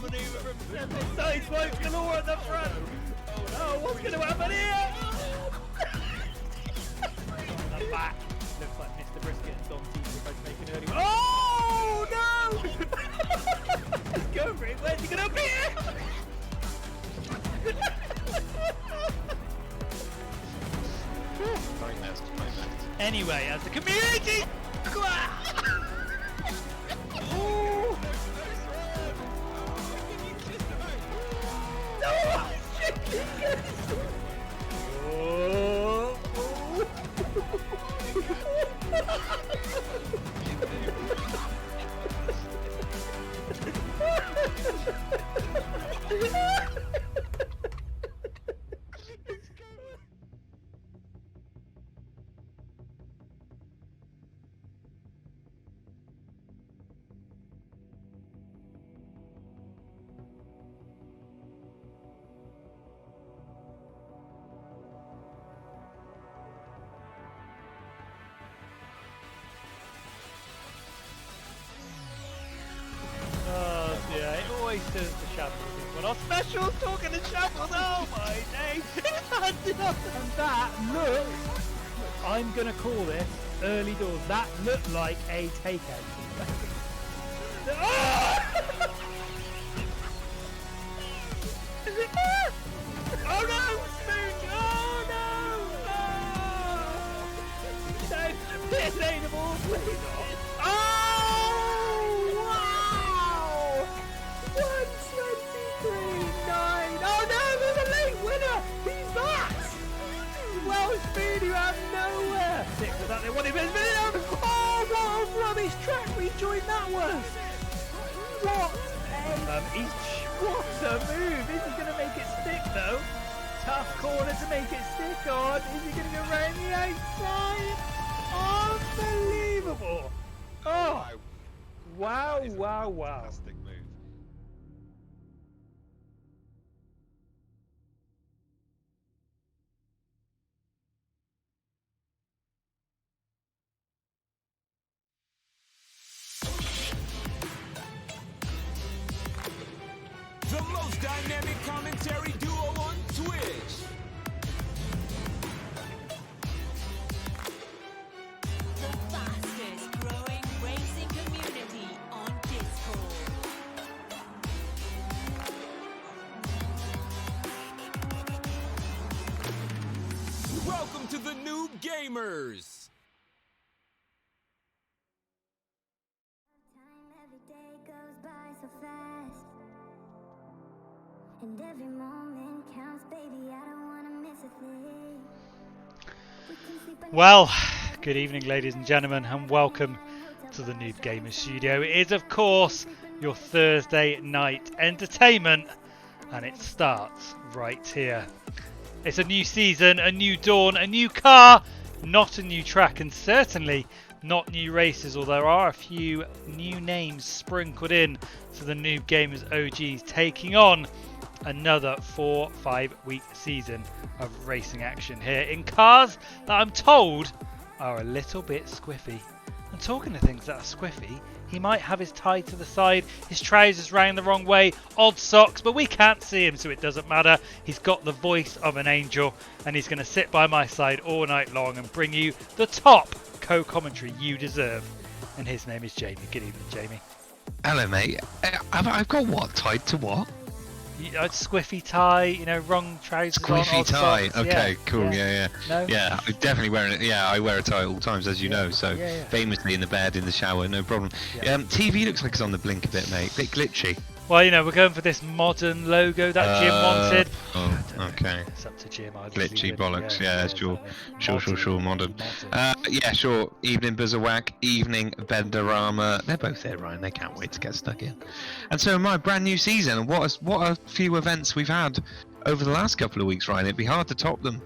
maneuver from Seven. Side smoke galore at the front. Oh, what's going to happen here? On the back. Looks like Mr. Brisket and Don T are both making early. Oh, no! He's going for it. Where's he going to appear? Anyway, as the community. Oh! No! Turns to shambles. But our specials talking to shambles. Oh my days! And that look. I'm gonna call this early doors. That looked like a takeout. Oh! Oh no! Spoon! Oh no! No! This ain't a ball, please. Oh! Wow! 123.9. Oh no, there's a late winner. He's that. Well, Spoony out of nowhere. Sick with that. They wanted his video. Oh, what a rubbish track we joined that was. What a move. Is he going to make it stick though? Tough corner to make it stick on. Is he going to go round the outside? Unbelievable. Oh, wow, wow, wow. Fantastic move. The most dynamic commentary duo on Twitch. The fastest growing racing community on Discord. Welcome to the NoobGamerz. Every day goes by so fast, and every moment counts, baby. I don't want to miss a thing. Well, good evening, ladies and gentlemen, and welcome to the NoobGamerz studio. It is, of course, your Thursday night entertainment, and it starts right here. It's a new season, a new dawn, a new car, not a new track, and certainly not new races, although there are a few new names sprinkled in to the NoobGamerz OGs, taking on another 4-5 week season of racing action here in cars that I'm told are a little bit squiffy. And talking to things that are squiffy, he might have his tie to the side, his trousers round the wrong way, odd socks, but we can't see him, so it doesn't matter. He's got the voice of an angel, and he's going to sit by my side all night long and bring you the top co-commentary you deserve. And his name is Jamie. Good evening, Jamie. Hello, mate. I've got what tied to what? Squiffy tie, wrong trousers on, Squiffy odd tie. socks. Okay, Yeah, cool. yeah. Yeah. No? Yeah, I definitely wear it. Yeah, I wear a tie at all times, as you know. So Yeah. famously in the bed, in the shower, no problem. Yeah. TV looks like it's on the blink a bit, mate. Bit glitchy. Well, we're going for this modern logo that Jim wanted. Oh, okay. It's up to Jim. Glitchy bollocks. Yeah, sure. Modern. Modern. Yeah, sure. Evening Buzzerwhack, evening Benderama. They're both there, Ryan. They can't wait to get stuck in. And so my brand new season. What a few events we've had over the last couple of weeks, Ryan. It'd be hard to top them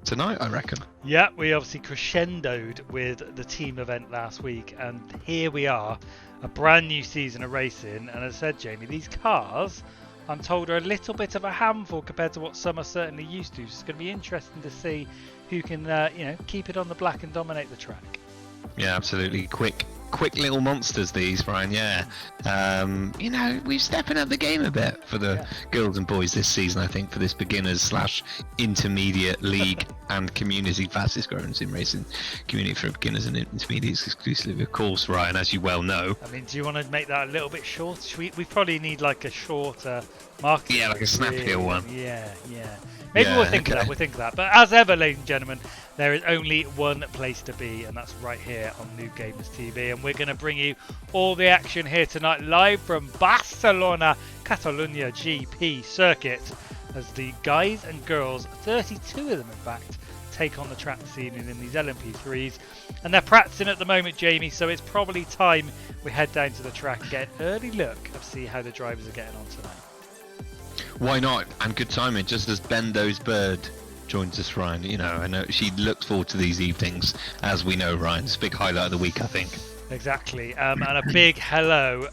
tonight, I reckon. Yeah, we obviously crescendoed with the team event last week, and here we are, a brand new season of racing. And as I said, Jamie, these cars, I'm told, are a little bit of a handful compared to what some are certainly used to. So it's going to be interesting to see who can, keep it on the black and dominate the track. Yeah, absolutely. Quick little monsters, these, Ryan. Yeah. You know, we're stepping up the game a bit for the girls and boys this season, I think, for this beginners / intermediate league and community, fastest growing sim racing community for beginners and intermediates exclusively, of course, Ryan, as you well know. I mean, do you want to make that a little bit short? We probably need like a shorter marketing. Yeah, like a snappier one. Yeah. Maybe we'll think of that. We'll think of that. But as ever, ladies and gentlemen, there is only one place to be, and that's right here on NoobGamerz TV. And we're going to bring you all the action here tonight, live from Barcelona, Catalunya GP circuit, as the guys and girls, 32 of them in fact, take on the track this evening in these LMP3s. And they're practicing at the moment, Jamie, so it's probably time we head down to the track and get an early look and see how the drivers are getting on tonight. Why not? And good timing, just as Bendo's bird joins us, Ryan. You know, I know she looks forward to these evenings, as we know, Ryan. It's a big highlight of the week, I think. Exactly. And a big hello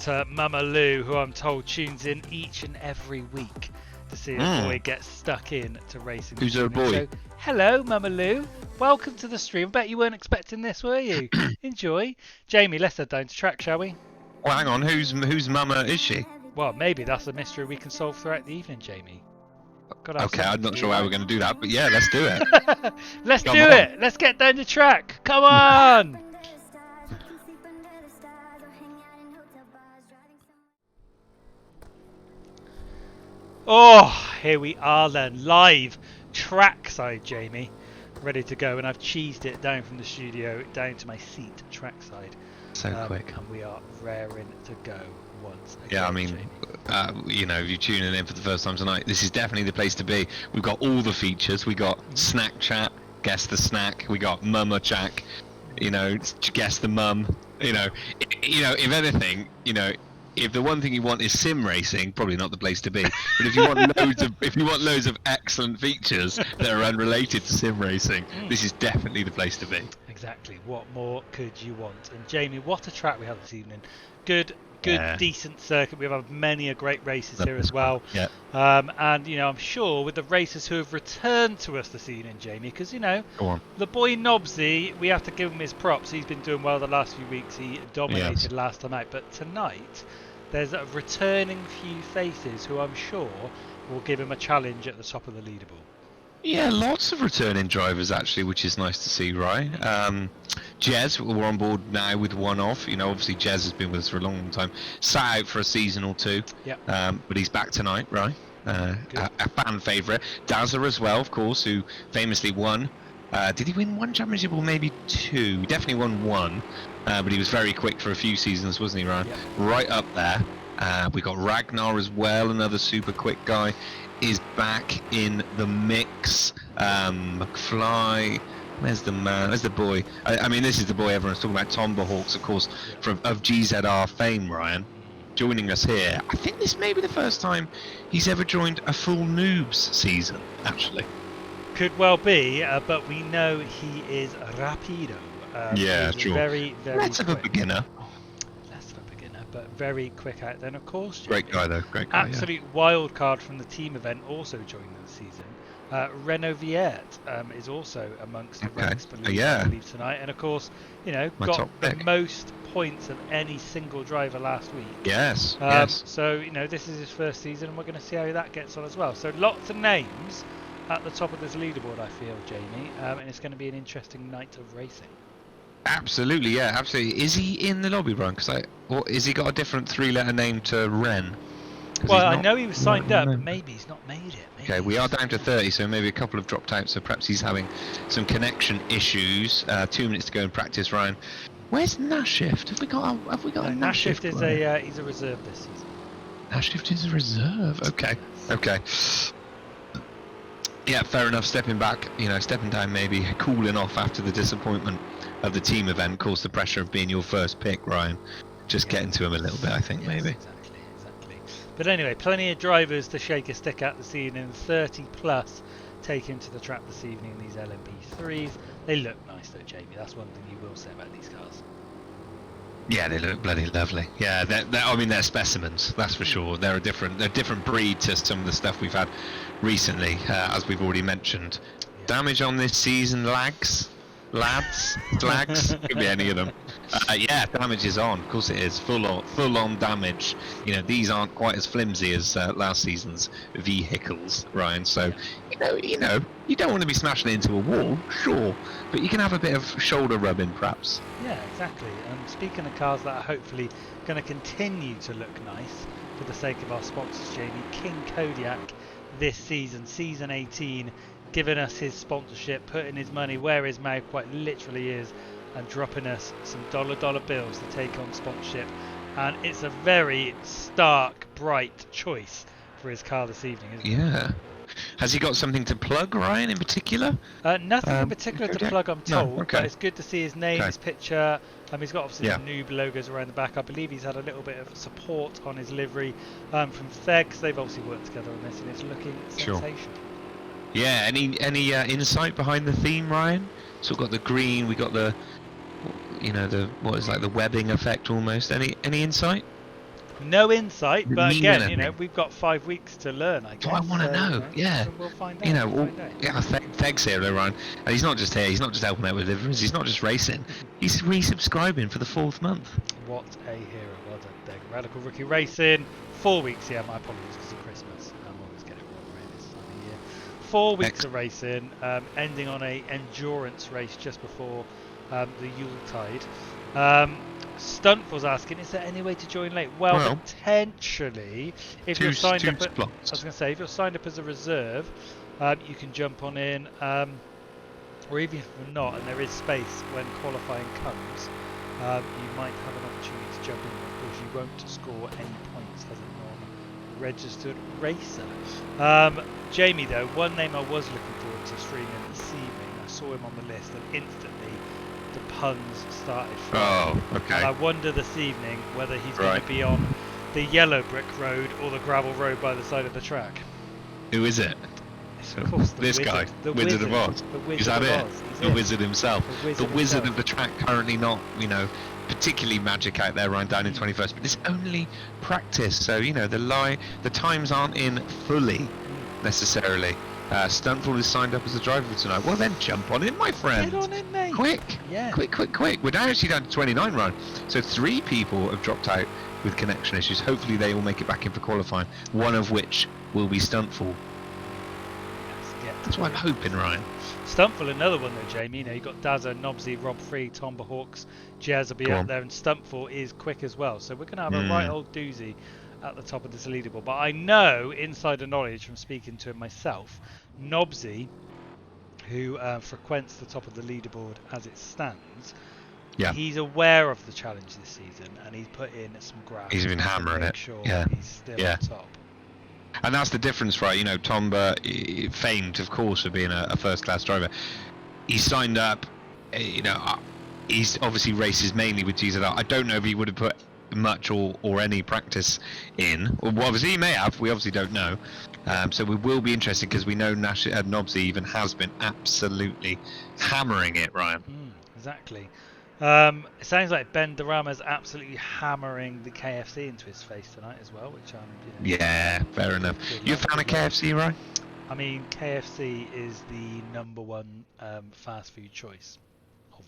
to Mama Lou, who I'm told tunes in each and every week to see a boy get stuck in to racing. Who's her boy? So, hello, Mama Lou. Welcome to the stream. I bet you weren't expecting this, were you? Enjoy. Jamie, let's head down to track, shall we? Well, hang on. Whose mama is she? Well, maybe that's a mystery we can solve throughout the evening, Jamie. Okay, I'm not sure how we're going to do that, but yeah, let's do it. Let's do it. Let's get down the track. Come on. Oh, here we are then, live trackside, Jamie, ready to go, and I've cheesed it down from the studio down to my seat trackside. So quick. And we are raring to go once again. Yeah, I mean, you know, if you're tuning in for the first time tonight, this is definitely the place to be. We've got all the features. We got snack chat, guess the snack. We got mama chat, you know, guess the mum. You know, if anything, you know, if the one thing you want is sim racing, probably not the place to be. But if you want loads of excellent features that are unrelated to sim racing, this is definitely the place to be. Exactly. What more could you want? And Jamie, what a track we have this evening. Good, decent circuit. We've had many a great races here as well. Yeah. And you know, I'm sure with the racers who have returned to us this evening, Jamie, because you know, Go on. the boy Nobsy, we have to give him his props. He's been doing well the last few weeks. He dominated last time out, but tonight there's a returning few faces who I'm sure will give him a challenge at the top of the leaderboard. Yeah, lots of returning drivers actually, which is nice to see, right? Jez, we're on board now with one off. You know, obviously Jez has been with us for a long, long time. Sat out for a season or two. Yeah. But he's back tonight, right? A fan favourite. Dazzler as well, of course, who famously won. Did he win one championship or maybe two? He definitely won one. But he was very quick for a few seasons, wasn't he, Ryan? Yeah. Right up there. We got Ragnar as well, another super quick guy. Is back in the mix. McFly, where's the man? Where's the boy? I mean, this is the boy everyone's talking about. Tomberhawks, of course, of GZR fame. Ryan, joining us here. I think this may be the first time he's ever joined a full Noobs season. Actually, Could well be, but we know he is rapido. Yeah, he's sure. Very, very Less of a quick. beginner. Less of a beginner, but very quick out. Then, of course, Great guy though. Great guy. absolute wild card from the team event also joining the season. Renault Viet is also amongst the ranks, I believe tonight, and of course, you know, My got top the pick. most points of any single driver last week. Yes. Yes. So you know, this is his first season, and we're going to see how that gets on as well. So lots of names at the top of this leaderboard, I feel, Jamie, and it's going to be an interesting night of racing. Absolutely. Yeah. Absolutely. Is he in the lobby, Brian? Because or is he got a different three-letter name to Ren? Well, I know he was signed up, but maybe he's not made it. Maybe Okay, we are down to 30, so maybe a couple have dropped out, so perhaps he's having some connection issues. 2 minutes to go in practice, Ryan. Where's Nashift? Have we got a Nashift is Ryan? he's a reserve this season. Nashift is a reserve. Okay. Yeah, fair enough. Stepping back, you know, stepping down, maybe cooling off after the disappointment of the team event. Of course, the pressure of being your first pick, Ryan. Just getting to him a little bit, I think, maybe. Exactly. But anyway, plenty of drivers to shake a stick at this evening. 30 plus taken to the track this evening in these LMP3s. They look nice though, Jamie. That's one thing you will say about these cars. Yeah, they look bloody lovely. Yeah, they're specimens, that's for sure. They're a different breed to some of the stuff we've had recently, as we've already mentioned. Yeah. Damage on this season, lags? lads, slags, could be any of them. Yeah, damage is on. Of course it is. Full on damage. You know, these aren't quite as flimsy as last season's vehicles, Ryan. So, you don't want to be smashing it into a wall, sure, but you can have a bit of shoulder rubbing, perhaps. Yeah, exactly. And speaking of cars that are hopefully going to continue to look nice for the sake of our sponsors, Jamie, King Kodiak this season, season 18, giving us his sponsorship, putting his money where his mouth quite literally is, and dropping us some dollar bills to take on sponsorship. And it's a very stark, bright choice for his car this evening, isn't it? Yeah. Has he got something to plug, Ryan, in particular? Nothing in particular to plug, I'm told, okay. but it's good to see his name, his picture. He's got obviously Yeah. the Noob logos around the back. I believe he's had a little bit of support on his livery from Thegs. They've obviously worked together on this, and it's looking Sure. sensational. Yeah. Any insight behind the theme, Ryan? So we've got the green, we got the, what is like the webbing effect almost. Any insight? No insight, Does it but mean again, anything? we've got 5 weeks to learn, I guess. Oh, I want to know. Yeah. So we'll find out. Thanks here, though, Ryan. And he's not just here. He's not just helping out with deliveries. He's not just racing. He's resubscribing for the 4th month. What a hero. Well done, Deg. Radical Rookie Racing. 4 weeks, yeah, my apologies because of Christmas. I'm always getting it wrong around this time of year. 4 weeks of racing, ending on a endurance race just before the Yuletide. Stunt was asking, is there any way to join late? Well, potentially, if you're signed up. I was going to say, if you're signed up as a reserve, you can jump on in, or even if you're not, and there is space when qualifying comes, you might have an opportunity to jump in. Of course, you won't score any points as a non-registered racer. Jamie, though, one name I was looking forward to streaming this evening. I saw him on the list, and instantly the puns started flowing. Oh, okay. And I wonder this evening whether he's going to be on the yellow brick road or the gravel road by the side of the track. Who is it? Of course, This guy, the Wizard of Oz. Is that it? The Wizard himself. The Wizard of the track, currently not, particularly magic out there, Ryan, down in 21st, but it's only practice, so the times aren't in fully necessarily. Stuntful is signed up as a driver tonight. Well then, jump on in, my friend. Get on in, mate. Quick, yeah. Quick. We're now actually down to 29, Ryan. So 3 people have dropped out with connection issues. Hopefully they will make it back in for qualifying. One of which will be Stuntful. That's what I'm hoping, Ryan. Stuntful, another one though, Jamie. You've got Dazza, Nobsy, Rob Free, Tomba Hawks, Jazz will be up there, and Stuntful is quick as well. So we're going to have a right old doozy at the top of this leaderboard. But I know, insider knowledge from speaking to him myself, Nobsy, who frequents the top of the leaderboard as it stands, he's aware of the challenge this season, and he's put in some graphs. He's been hammering it. Sure he's still on top. And that's the difference, right? Tomba, famed, of course, for being a first-class driver. He signed up, he's obviously races mainly with GZR. I don't know if he would have put much or any practice in. Well, obviously he may have. We obviously don't know. So we will be interested because we know Nobsy even has been absolutely hammering it, Ryan. Exactly. It sounds like Ben Dorama's absolutely hammering the KFC into his face tonight as well, which I'm. Yeah, fair enough. You a fan of KFC, right? I mean, KFC is the #1 fast food choice.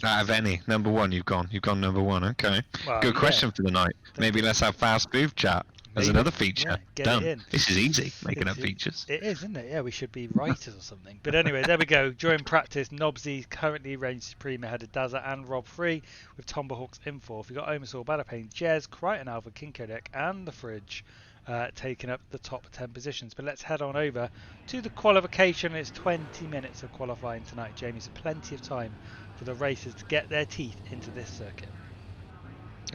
Out of any, #1, you've gone #1. Okay. Well, Good question for the night. Maybe let's have fast food chat as another feature. Get Done. it in. This is easy, making up features. It is, isn't it? Yeah, we should be writers or something. But anyway, there we go. During practice, Nobsy currently reigns supreme ahead of Dazza and Rob Free, with Tomba Hawks in 4th. We've got Omasaur, Badapane, Jez, Crichton Alpha, King Kodak, and the Fridge taking up the top 10 positions. But let's head on over to the qualification. It's 20 minutes of qualifying tonight, Jamie, so plenty of time for the racers to get their teeth into this circuit.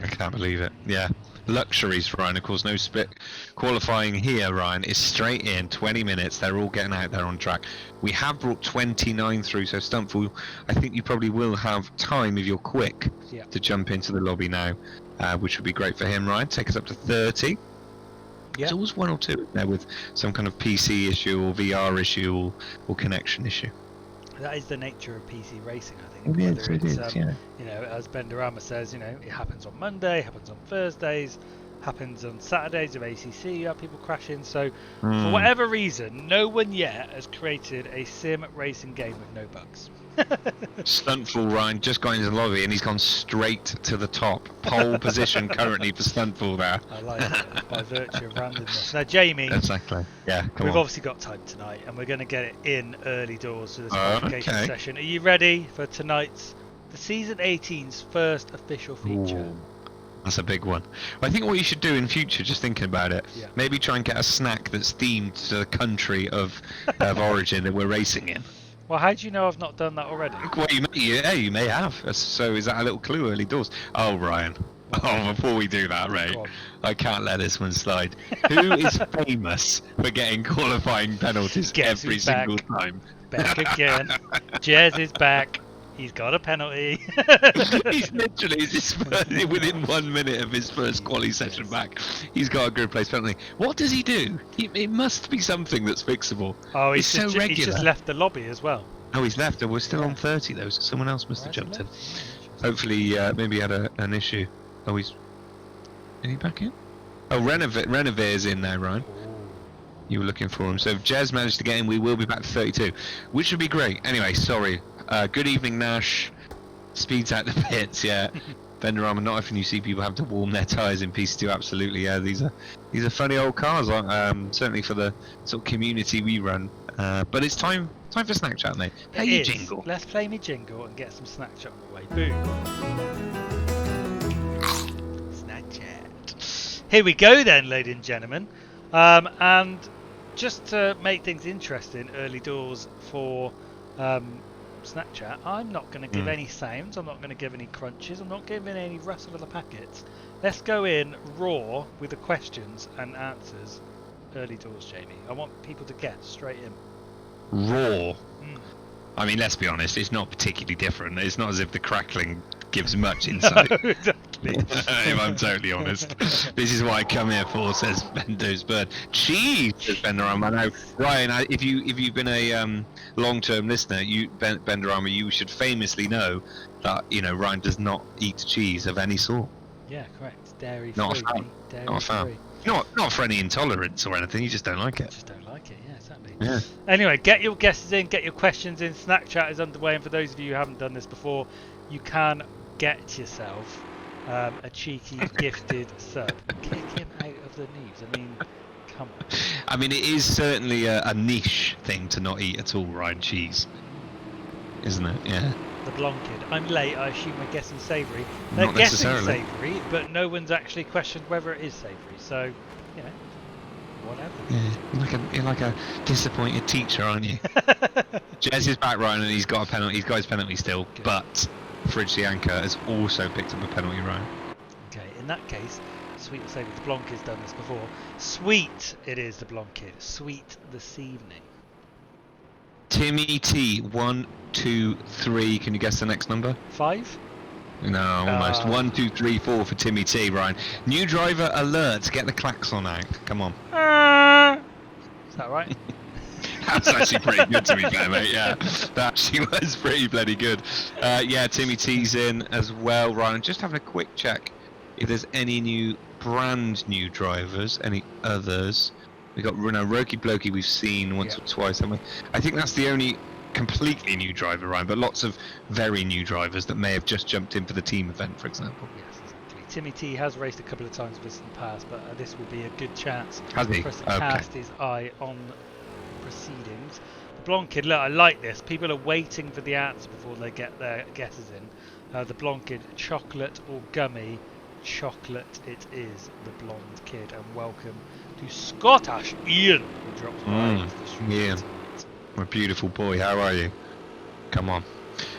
I can't believe it. Yeah. Luxuries, Ryan. Of course, no split qualifying here, Ryan. Is straight in, 20 minutes. They're all getting out there on track. We have brought 29 through, so Stuntful, I think you probably will have time if you're quick to jump into the lobby now, which would be great for him, Ryan. Take us up to 30. There's always 1 or 2 there with some kind of PC issue or VR issue or connection issue. That is the nature of PC racing, I think. It is, yeah. As Ben Dorama says, it happens on Monday, happens on Thursdays. Happens on Saturdays of ACC. You have people crashing. So for Mm. whatever reason, no one yet has created a sim racing game with no bugs. Stuntful Ryan just got into the lobby and he's gone straight to the top. Pole position currently for Stuntful there. I like it by virtue of randomness. Now, Jamie, Exactly. Yeah, come we've on. obviously got time tonight, and we're going to get it in early doors for this Oh, qualification okay. session. Are you ready for tonight's the season 18's first official feature? Ooh, that's a big one. I think what you should do in future, just thinking about it, Yeah. maybe try and get a snack that's themed to the country of origin that we're racing in. Well, how do you know I've not done that already? Well, you may have. So is that a little clue early doors? Oh, Ryan. Oh, before we do that, Ray, Go on. I can't let this one slide. Who is famous for getting qualifying penalties Guess every who's back? single time? Back again. Jez is back. He's got a penalty. He's literally within 1 minute of his first quali session back. He's got a good place penalty. What does he do? It must be something that's fixable. Oh, It's so he's regular. just left the lobby as well. Oh, he's left. We're still on 30 though, so someone else must have jumped in. Hopefully, maybe he had an issue. Oh, is he back in? Oh, Renovere's in now, Ryan. You were looking for him. So if Jez managed to get in, we will be back to 32, which would be great. Anyway, sorry. Good evening, Nash. Speeds out the pits, yeah. Benderama, not often you see people have to warm their tyres in PC2. Absolutely, yeah. These are funny old cars, certainly for the sort of community we run. But it's time for snack chat, mate. Play your jingle. Let's play me jingle and get some snack chat on the way. Boom. Snack chat. Here we go then, ladies and gentlemen. And just to make things interesting, early doors for snack chat, I'm not going to give any sounds. I'm not going to give any crunches. I'm not giving any rustle of the packets. Let's go in raw with the questions and answers. Early doors, Jamie. I want people to guess straight in. Raw. Mm. I mean, let's be honest, it's not particularly different. It's not as if the crackling gives much insight. No, exactly. If I'm totally honest. This is what I come here for, says Bendo's Bird. Cheese, says Benderama. I know, Ryan, if you've been a long-term listener, Benderama, you should famously know that, Ryan does not eat cheese of any sort. Yeah, correct. Dairy Not a free. fan. mate. Dairy Not a fan. free. Not for any intolerance or anything, you just don't like it. Just don't like it. Yeah, exactly. Yeah. Anyway, get your guesses in, get your questions in. Snack chat is underway, and for those of you who haven't done this before, you can get yourself a cheeky gifted sub. Kick him out of the news. I mean, come on. I mean, it is certainly a niche thing to not eat at all, Ryan, cheese. Isn't it? Yeah. The blonde kid. I'm late. I assume we're guessing savoury. They're Not guessing necessarily. savoury, but no one's actually questioned whether it is savoury. So, whatever. Yeah, you're like a disappointed teacher, aren't you? Jez is back, Ryan, and he's got a penalty. He's got his penalty still, Good. but Fridge the Anchor has also picked up a penalty, Ryan. Okay, in that case, sweet or savoury. The blonde kid's done this before. Sweet it is, the blonde kid. Sweet this evening. Timmy T, 1, 2, 3. Can you guess the next number? 5? No, almost. Ah. 1, 2, 3, 4 for Timmy T, Ryan. New driver alert. Get the klaxon out. Come on. Is that right? That's actually pretty good, to be fair, mate. Yeah, that actually was pretty bloody good. Yeah, Timmy T's in as well, Ryan. Just having a quick check if there's any brand new drivers, any others. We got Roki Blokey we've seen once or twice, haven't we? I think that's the only completely new driver, Ryan, but lots of very new drivers that may have just jumped in for the team event, for example. Yes, exactly. Timmy T has raced a couple of times with us in the past, but this will be a good chance Has he? for us to Okay. cast his eye on proceedings. The blonde kid, look, I like this. People are waiting for the answer before they get their guesses in. The blonde kid, chocolate or gummy? Chocolate it is, the blonde kid, and welcome to Scottish Ian, who drops by into the street Ian. tonight. My beautiful boy, how are you? Come on.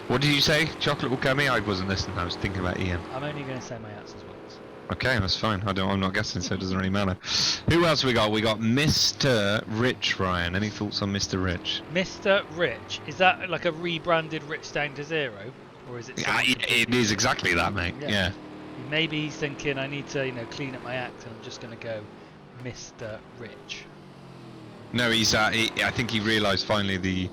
What did you say? Chocolate or gummy? I wasn't listening, I was thinking about Ian. I'm only going to say my answers once. Okay, that's fine. I'm not guessing, so it doesn't really matter. Who else we got? We got Mr. Rich, Ryan. Any thoughts on Mr. Rich? Mr. Rich, is that like a rebranded Rich down to zero, or is it? Yeah, something it completely is exactly that, mate. Yeah. Yeah. Maybe he's thinking, I need to, clean up my act, and I'm just going to go Mr. Rich. No, I think he realised finally the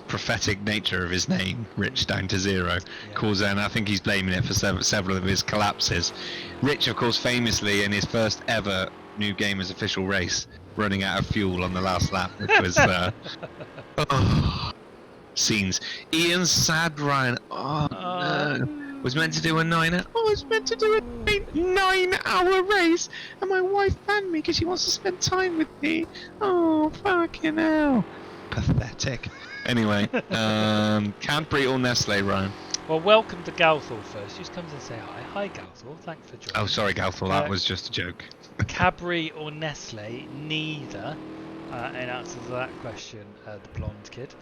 prophetic nature of his name, Rich down to zero, and I think he's blaming it for several of his collapses. Rich, of course, famously in his first ever NoobGamerz official race, running out of fuel on the last lap, which was scenes. Ian's sad, Ryan. Oh no. Was meant to do a 9-hour. Oh, I was meant to do a 9-hour race, and my wife banned me because she wants to spend time with me. Oh, fucking hell. Pathetic. Anyway, Cadbury or Nestle, Ryan? Well, welcome to Galthor first. Just comes and say hi. Hi, Galthor. Thanks for joining. Oh, sorry, Galthor. That was just a joke. Cadbury or Nestle? Neither. In answer to that question, the blonde kid.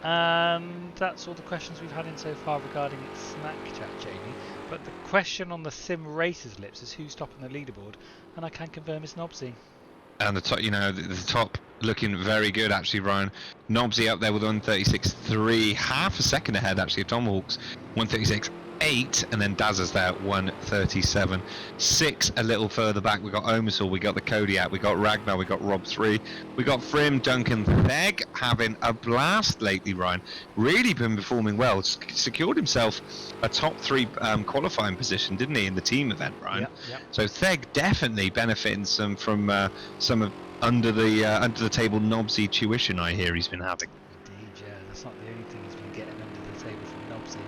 And that's all the questions we've had in so far regarding Snack Chat, Jamie. But the question on the Sim Racers lips is who's topping the leaderboard, and I can confirm it's Nobsy. And the top, the top looking very good actually, Ryan. Nobsy up there with 136.3, half a second ahead actually of Tom Hawks, 136.8, and then Dazza's there at 137.6. A little further back, we got Omasol, we got the Kodiak, we got Ragnar, we got Rob3, we got Frim, Duncan, Theg having a blast lately, Ryan. Really been performing well. Secured himself a top 3 qualifying position, didn't he, in the team event, Ryan? Yep. So Theg definitely benefiting from some of under the table Nobsy tuition I hear he's been having. Indeed, yeah. That's not the only thing he's been getting under the table from Nobsy.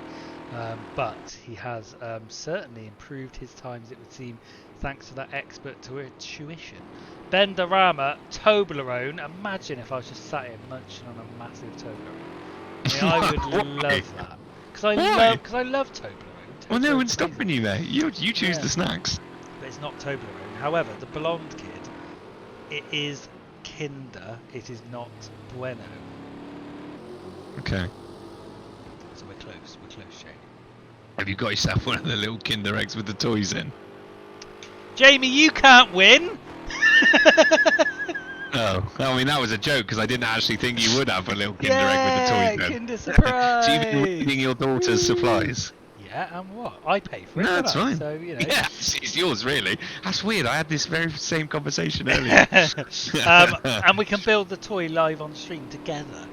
But he has certainly improved his times, it would seem, thanks to that expert tuition. Bendarama, Toblerone. Imagine if I was just sat here munching on a massive Toblerone. I mean, I would love that. Because I love Toblerone. Well, no one's stopping you, mate. You choose the snacks. But it's not Toblerone. However, the blonde kid, it is Kinder. It is not Bueno. Okay. So we're close, Shane. Have you got yourself one of the little Kinder eggs with the toys in? Jamie, you can't win! Oh, I mean that was a joke because I didn't actually think you would have a little Kinder egg with the toys in. Kinder surprise! So you've been reading your daughter's supplies? Yeah, and what? I pay for it. No, that's fine. So, you know. Yeah, it's yours really. That's weird. I had this very same conversation earlier. And we can build the toy live on stream together.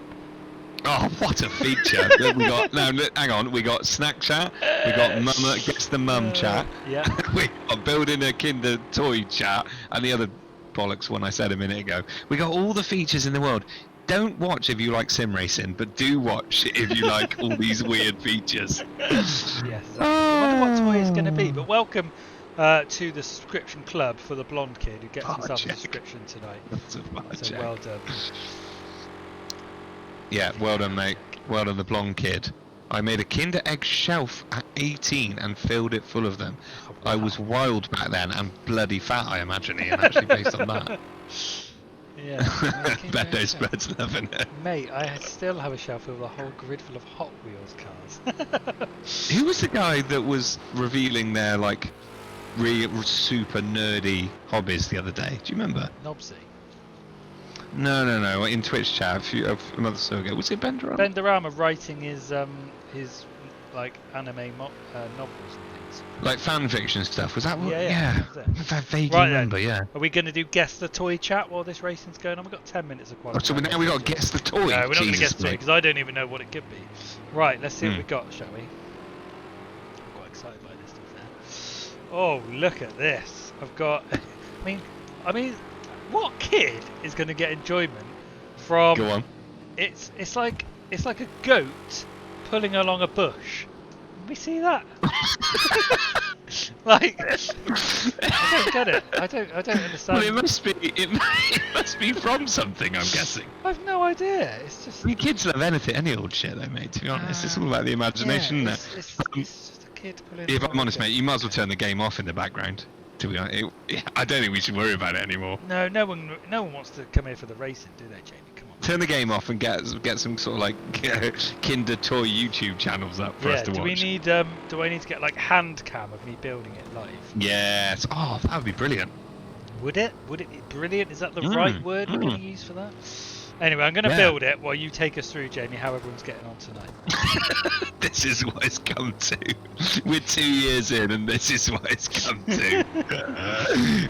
Oh, what a feature! We got hang on. We got snack chat. We got mama guess the mum chat. Yeah. We got building a Kinder toy chat, and the other bollocks one I said a minute ago. We got all the features in the world. Don't watch if you like sim racing, but do watch if you like all these weird features. Yes. Exactly. I wonder what toy it's going to be. But welcome to the subscription club for the blonde kid who gets himself a subscription tonight. So well done. Yeah, well done, mate. Well done, the blonde kid. I made a Kinder Egg shelf at 18 and filled it full of them. Oh, wow. I was wild back then and bloody fat, I imagine, Ian, actually, based on that. Yeah. Bendo's birds loving it. Mate, I still have a shelf with a whole grid full of Hot Wheels cars. Who was the guy that was revealing their, like, really super nerdy hobbies the other day? Do you remember? Nobsy. No. In Twitch chat a month or so ago. Was it Bendarama? Bendarama writing his like anime novels and things. Like fan fiction stuff. Was that what? Yeah. I vaguely remember. Then. Yeah. Are we going to do guess the toy chat while this racing's going on? We've got 10 minutes of quality. So now we got to guess the toy. No, we're not going to guess the toy mate. because I don't even know what it could be. Right, let's see what we got, shall we? I'm quite excited by this stuff now. Oh, look at this! I've got. I mean. What kid is going to get enjoyment from? Go on. It's like a goat pulling along a bush. Can we see that? Like, I don't get it. I don't understand. Well, it must be from something. I'm guessing. I've no idea. It's just. You kids love any old shit, though, mate. To be honest, it's all about the imagination, yeah, isn't it? It's just a kid pulling. If I'm honest, mate, you might as well turn the game off in the background. To be honest, I don't think we should worry about it anymore. No one wants to come here for the racing, do they, Jamie? Come on. Turn the game off and get some sort of like Kinder toy YouTube channels up for us to watch. Do I need to get like hand cam of me building it live? Yes. Oh, that would be brilliant. Would it? Would it be brilliant? Is that the right word we're going to use for that? Anyway, I'm going to Yeah. build it while you take us through, Jamie, how everyone's getting on tonight. This is what it's come to. We're 2 years in, and this is what it's come to.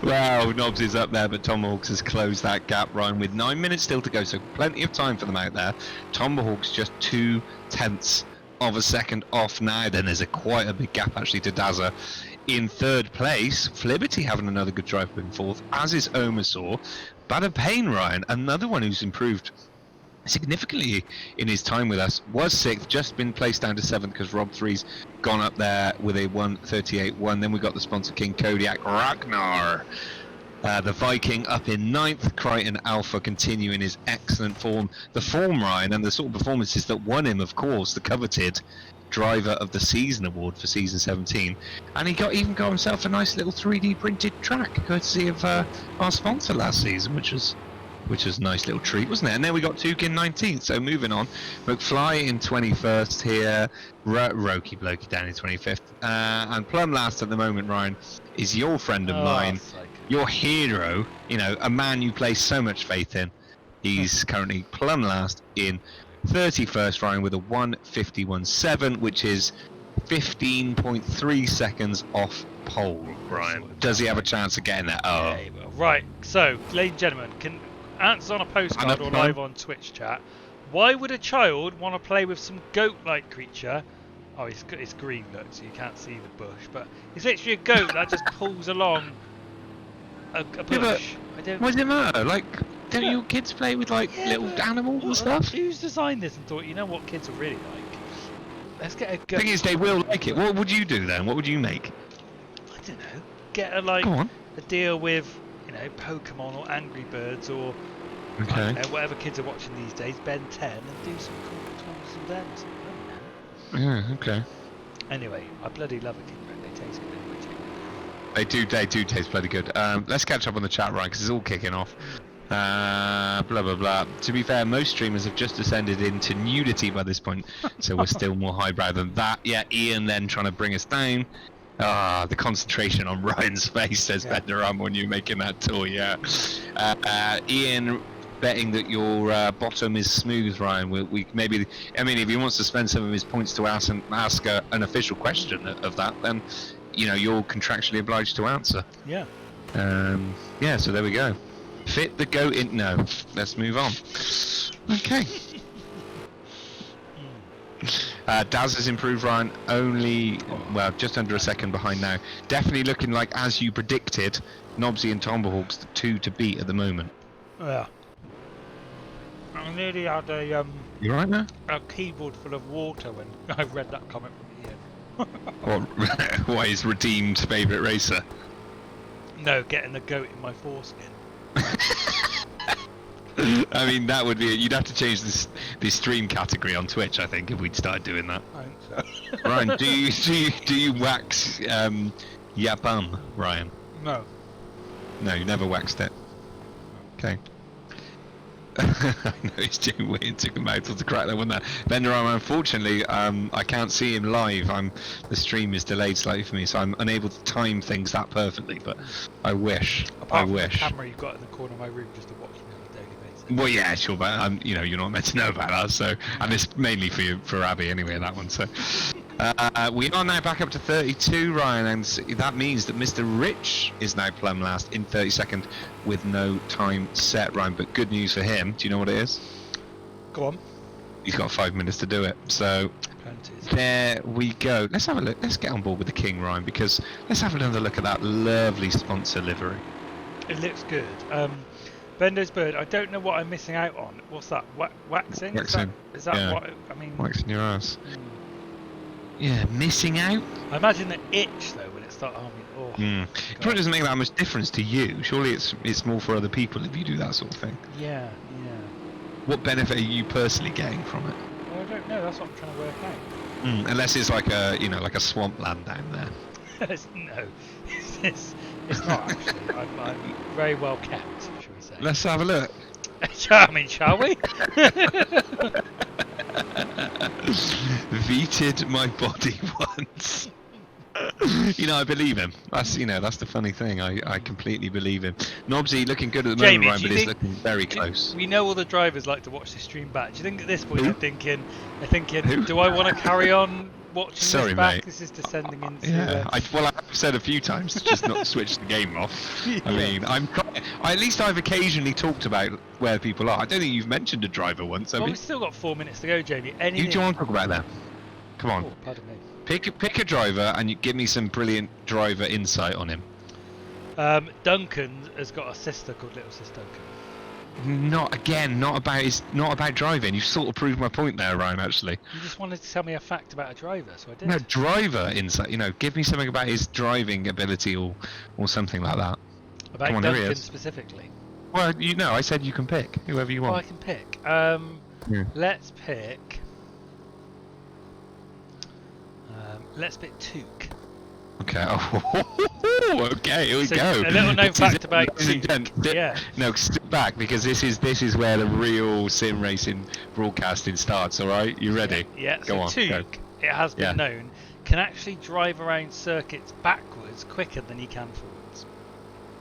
Wow, Nobbs is up there, but Tomahawks has closed that gap, Ryan, with 9 minutes still to go, so plenty of time for them out there. Tomahawks just 0.2 of a second off now. Then there's quite a big gap actually to Dazza in third place. Flibberty having another good drive up in fourth, as is Omasaur. Bada Payne, Ryan, another one who's improved significantly in his time with us, was sixth, just been placed down to seventh because Rob 3's gone up there with a 1:38.1. Then we got the sponsor King Kodiak Ragnar. The Viking up in ninth. Crichton Alpha continuing his excellent form. The form, Ryan, and the sort of performances that won him, of course, the coveted Driver of the Season award for season 17, and he even got himself a nice little 3D printed track courtesy of our sponsor last season, which was a nice little treat, wasn't it? And then we got Tuke in 19th. So moving on, McFly in 21st here, Roki Blokey down in 25th, and plumb last at the moment, Ryan, is your friend of mine, your hero, you know, a man you place so much faith in. He's currently plumb last in 31st, Ryan, with a 1:51.7, which is 15.3 seconds off pole, Ryan. Does he have a chance of getting that? Oh. Yeah, he will. Right, so, ladies and gentlemen, can answer on a postcard or live on Twitch chat. Why would a child want to play with some goat-like creature? Oh, it's green, look, so you can't see the bush, but it's literally a goat that just pulls along a bush. What does it matter? Like, don't your kids play with like little animals and stuff? Who's designed this and thought, you know what kids are really like? Let's get a goat. The thing is, they will like it. What would you do then? What would you make? I don't know. Get a deal with, you know, Pokemon or Angry Birds or I don't know, whatever kids are watching these days, Ben 10, and do some cool toys with them. I don't know. Yeah, okay. Anyway, I bloody love a King Bird. They taste good. They do taste bloody good. Let's catch up on the chat, Ryan, because it's all kicking off. Blah blah blah. To be fair, most streamers have just descended into nudity by this point, so we're still more highbrow than that. Yeah, Ian then trying to bring us down. The concentration on Ryan's face, says Benderam, when you're making that toy. Yeah. Ian betting that your bottom is smooth, Ryan. We maybe, I mean, if he wants to spend some of his points to ask an official question of that, then you know you're contractually obliged to answer. Yeah. Yeah. So there we go. Fit the goat in. No, let's move on. Okay. Daz has improved, Ryan. Only, well, just under a second behind now. Definitely looking like, as you predicted, Nobsy and Tomahawks, the two to beat at the moment. Yeah. I nearly had You right now? a keyboard full of water when I read that comment from Ian. What is redeemed favourite racer? No, getting the goat in my foreskin. I mean, that would be. You'd have to change the stream category on Twitch, I think, if we'd started doing that. I think so. Ryan, do you wax your bum, Ryan? No. No, you never waxed it. Okay. I know he's doing way and took a mouthful to crack that one there. Benderam, unfortunately, I can't see him live. The stream is delayed slightly for me, so I'm unable to time things that perfectly. But I wish. Apart from the camera you've got in the corner of my room just to watch me on a daily basis. Well, yeah, sure, but you know, you're not meant to know about that. So, and it's mainly for Abby anyway, that one. So, we are now back up to 32, Ryan, and that means that Mr. Rich is now plumb last in 32nd with no time set, Ryan. But good news for him. Do you know what it is? Go on. He's got 5 minutes to do it. So there we go. Let's have a look. Let's get on board with the King, Ryan, because let's have another look at that lovely sponsor livery. It looks good. Bendo's bird. I don't know what I'm missing out on. What's that? Waxing? Waxing. Is that yeah. what I mean? Waxing your ass. Yeah, missing out. I imagine the itch though when it starts. It probably doesn't make that much difference to you. Surely it's more for other people if you do that sort of thing. Yeah. What benefit are you personally getting from it? Well, I don't know. That's what I'm trying to work out. Unless it's like a swampland down there. No, it's not actually. I'm very well kept, shall we say? Let's have a look. I mean, shall we? Veted my body once. You know, I believe him. That's that's the funny thing. I completely believe him. Nobsy looking good at the Jamie, moment, do Ryan, you but is think- looking very close. We know all the drivers like to watch this stream back. Do you think at this point Who? they're thinking, Who? do I want to carry on watching Sorry, this back? mate. This is descending into. Yeah, I've said a few times to just not switch the game off. I mean, at least I've occasionally talked about where people are. I don't think you've mentioned a driver once. Well, we've still got 4 minutes to go, Jamie. Anything? You do you want to talk about that? Come on, Oh, pardon me. pick a driver and you give me some brilliant driver insight on him. Duncan has got a sister called Little Sis Duncan. Not about driving. You sort of proved my point there, Ryan. Actually, You just wanted to tell me a fact about a driver, so I did. no driver insight. Give me something about his driving ability or something like that. About come on, there he Duncan is. specifically. Well, I said you can pick whoever you Oh, I want. can pick. Yeah. Let's pick. Let's pick Took. Okay. Oh, okay. Here we So, go. a little known This is fact it, about ladies and Took. gents. Yeah. No, step back because this is where the real sim racing broadcasting starts. All right, you ready? Yeah. Go So on, go. Took, it has been Yeah. known, can actually drive around circuits backwards quicker than he can forwards.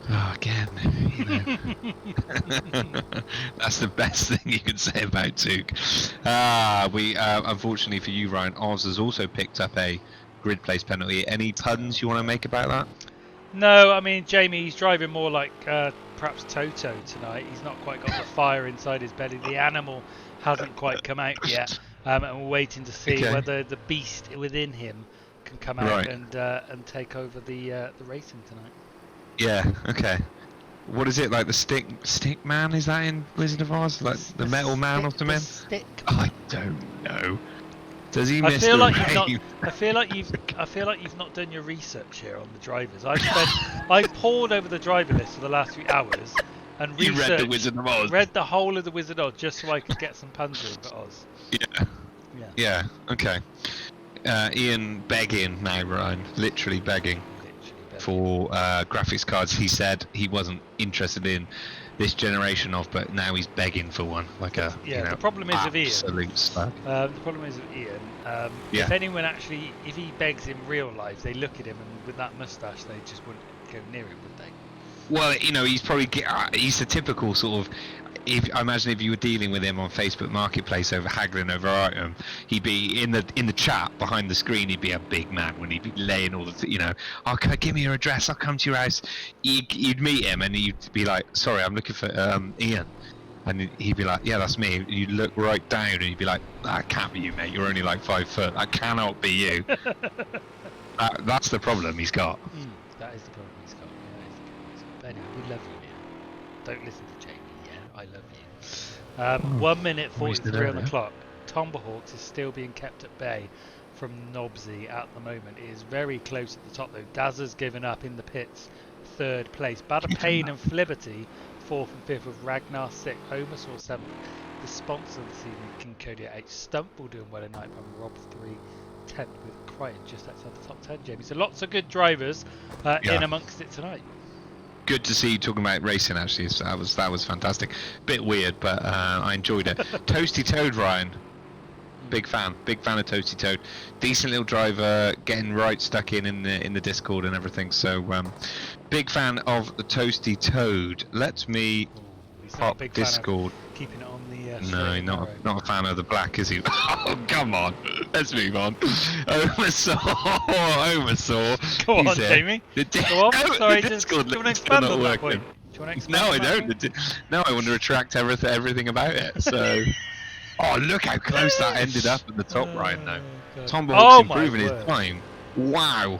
Oh, again, that's the best thing you can say about Took. We unfortunately for you, Ryan, Oz has also picked up a grid place penalty. Any puns you want to make about that? No, I mean Jamie, he's driving more like perhaps Toto tonight. He's not quite got the fire inside his belly. The animal hasn't quite come out yet, and we're waiting to see Okay. whether the beast within him can come out Right. and take over the racing tonight. Yeah. Okay. What is it like? The stick man? Is that in Wizard of Oz? Like the metal man or The something? stick. I don't know. Does he I miss feel the like you've not. rain? I feel like you've not done your research here on the drivers. I pored over the driver list for the last few hours and You researched. read the Wizard of Oz. Read the whole of the Wizard of Oz just so I could get some puns in for Oz. Yeah. Yeah. Yeah. Okay. Ian begging now, Ryan. Literally begging for graphics cards. He said he wasn't interested in this generation of, but now he's begging for one. Like a The problem is with Ian. absolute slug. The problem is with Ian. Yeah. If anyone actually, if he begs in real life, they look at him and with that moustache, they just wouldn't go near him, would they? Well, he's probably he's the typical sort of. I imagine if you were dealing with him on Facebook Marketplace over haggling over item, he'd be in the chat behind the screen. He'd be a big man when he'd be laying all the give me your address. I'll come to your house. You'd meet him and you'd be like, sorry, I'm looking for Ian, and he'd be like, yeah, that's me. You'd look right down and you'd be like, that can't be you, mate. You're only like 5 foot. That cannot be you. That's the problem he's got. That is the problem he's got. Yeah, that is the problem he's got. But anyway, we love you, Ian. Don't listen to Jamie. Yeah, I love you. 1 minute Well, he's 43 on the there. clock. Tomberhawks is still being kept at bay from Nobsy at the moment. It is very close at the top though. Dazza's given up in the pits, 3rd place. Badapane and Fliberty, 4th and 5th, with Ragnar 6th, Homersaw 7th. The sponsor this evening, Kinkodia 8. Stumple doing well in 9th, and Rob 3, 10th, with Crichton just outside the top 10, Jamie. So lots of good drivers in amongst it tonight. Good to see you talking about racing. Actually, so that was fantastic. Bit weird, but I enjoyed it. Toasty Toad, Ryan. Big fan of Toasty Toad. Decent little driver, getting right stuck in the Discord and everything. So big fan of the Toasty Toad. Let me He's not a pop big fan of Discord. keeping it on the No, straight and narrow. not a fan of the black, is he? Oh, come on. Let's move on. Oversaw. Go on, He's here. Jamie. The Go on. no, Sorry, the just, Discord do you want to link's expand still on not that point? working. Do you want to expand No, on I that don't. point? No, I want to retract everything about it. So, oh, look how close that ended up at the top right now. God. Tom Oh Hawk's my improving his word. time. Wow.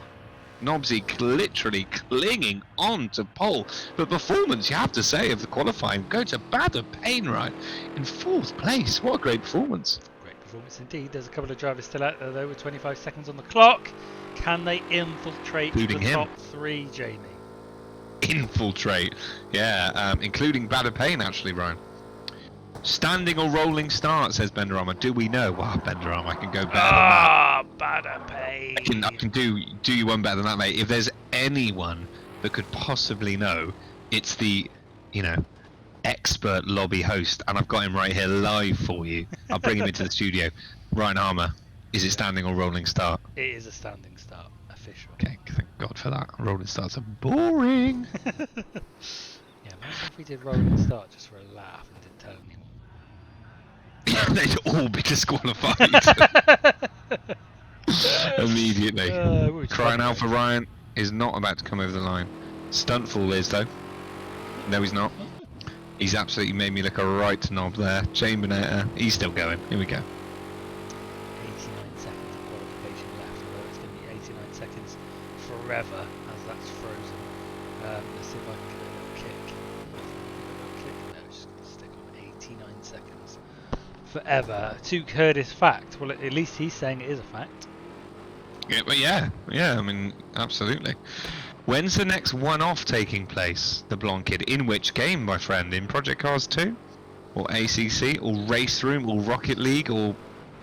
Nobsy literally clinging on to pole. But performance, you have to say, of the qualifying, go to Badapane, right? In 4th place. What a great performance. Great performance indeed. There's a couple of drivers still out there though with 25 seconds on the clock. Can they infiltrate Including the him. top 3, Jamie? Infiltrate. Yeah, including Badapane, actually, Ryan. Standing or rolling start, says Benderama. Do we know? Wow, Benderama, I can go better than that. Ah, Badapane. I can do you one better than that, mate. If there's anyone that could possibly know, it's the, expert lobby host, and I've got him right here live for you. I'll bring him into the studio. Ryan Harmer, is it standing or rolling start? It is a standing start. A official. Okay, thank God for that. Rolling starts are boring. Yeah, imagine if we did rolling start just for a laugh and didn't tell anyone. They'd all be disqualified immediately. It would be Crying fun, out for though. Ryan is not about to come over the line. Stuntful is though. No, he's not. He's absolutely made me look a right knob there. Chamberlain, he's still going. Here we go. 89 seconds of qualification left, although it's going to be 89 seconds forever as that's frozen. Let's see if I can get a little kick. No, just going to stick on 89 seconds forever. To Curtis fact. Well, at least he's saying it is a fact. Yeah, but yeah. I mean, absolutely. When's the next one-off taking place? The Blonde Kid. In which game, my friend? In Project Cars 2? Or ACC? Or Race Room? Or Rocket League? Or,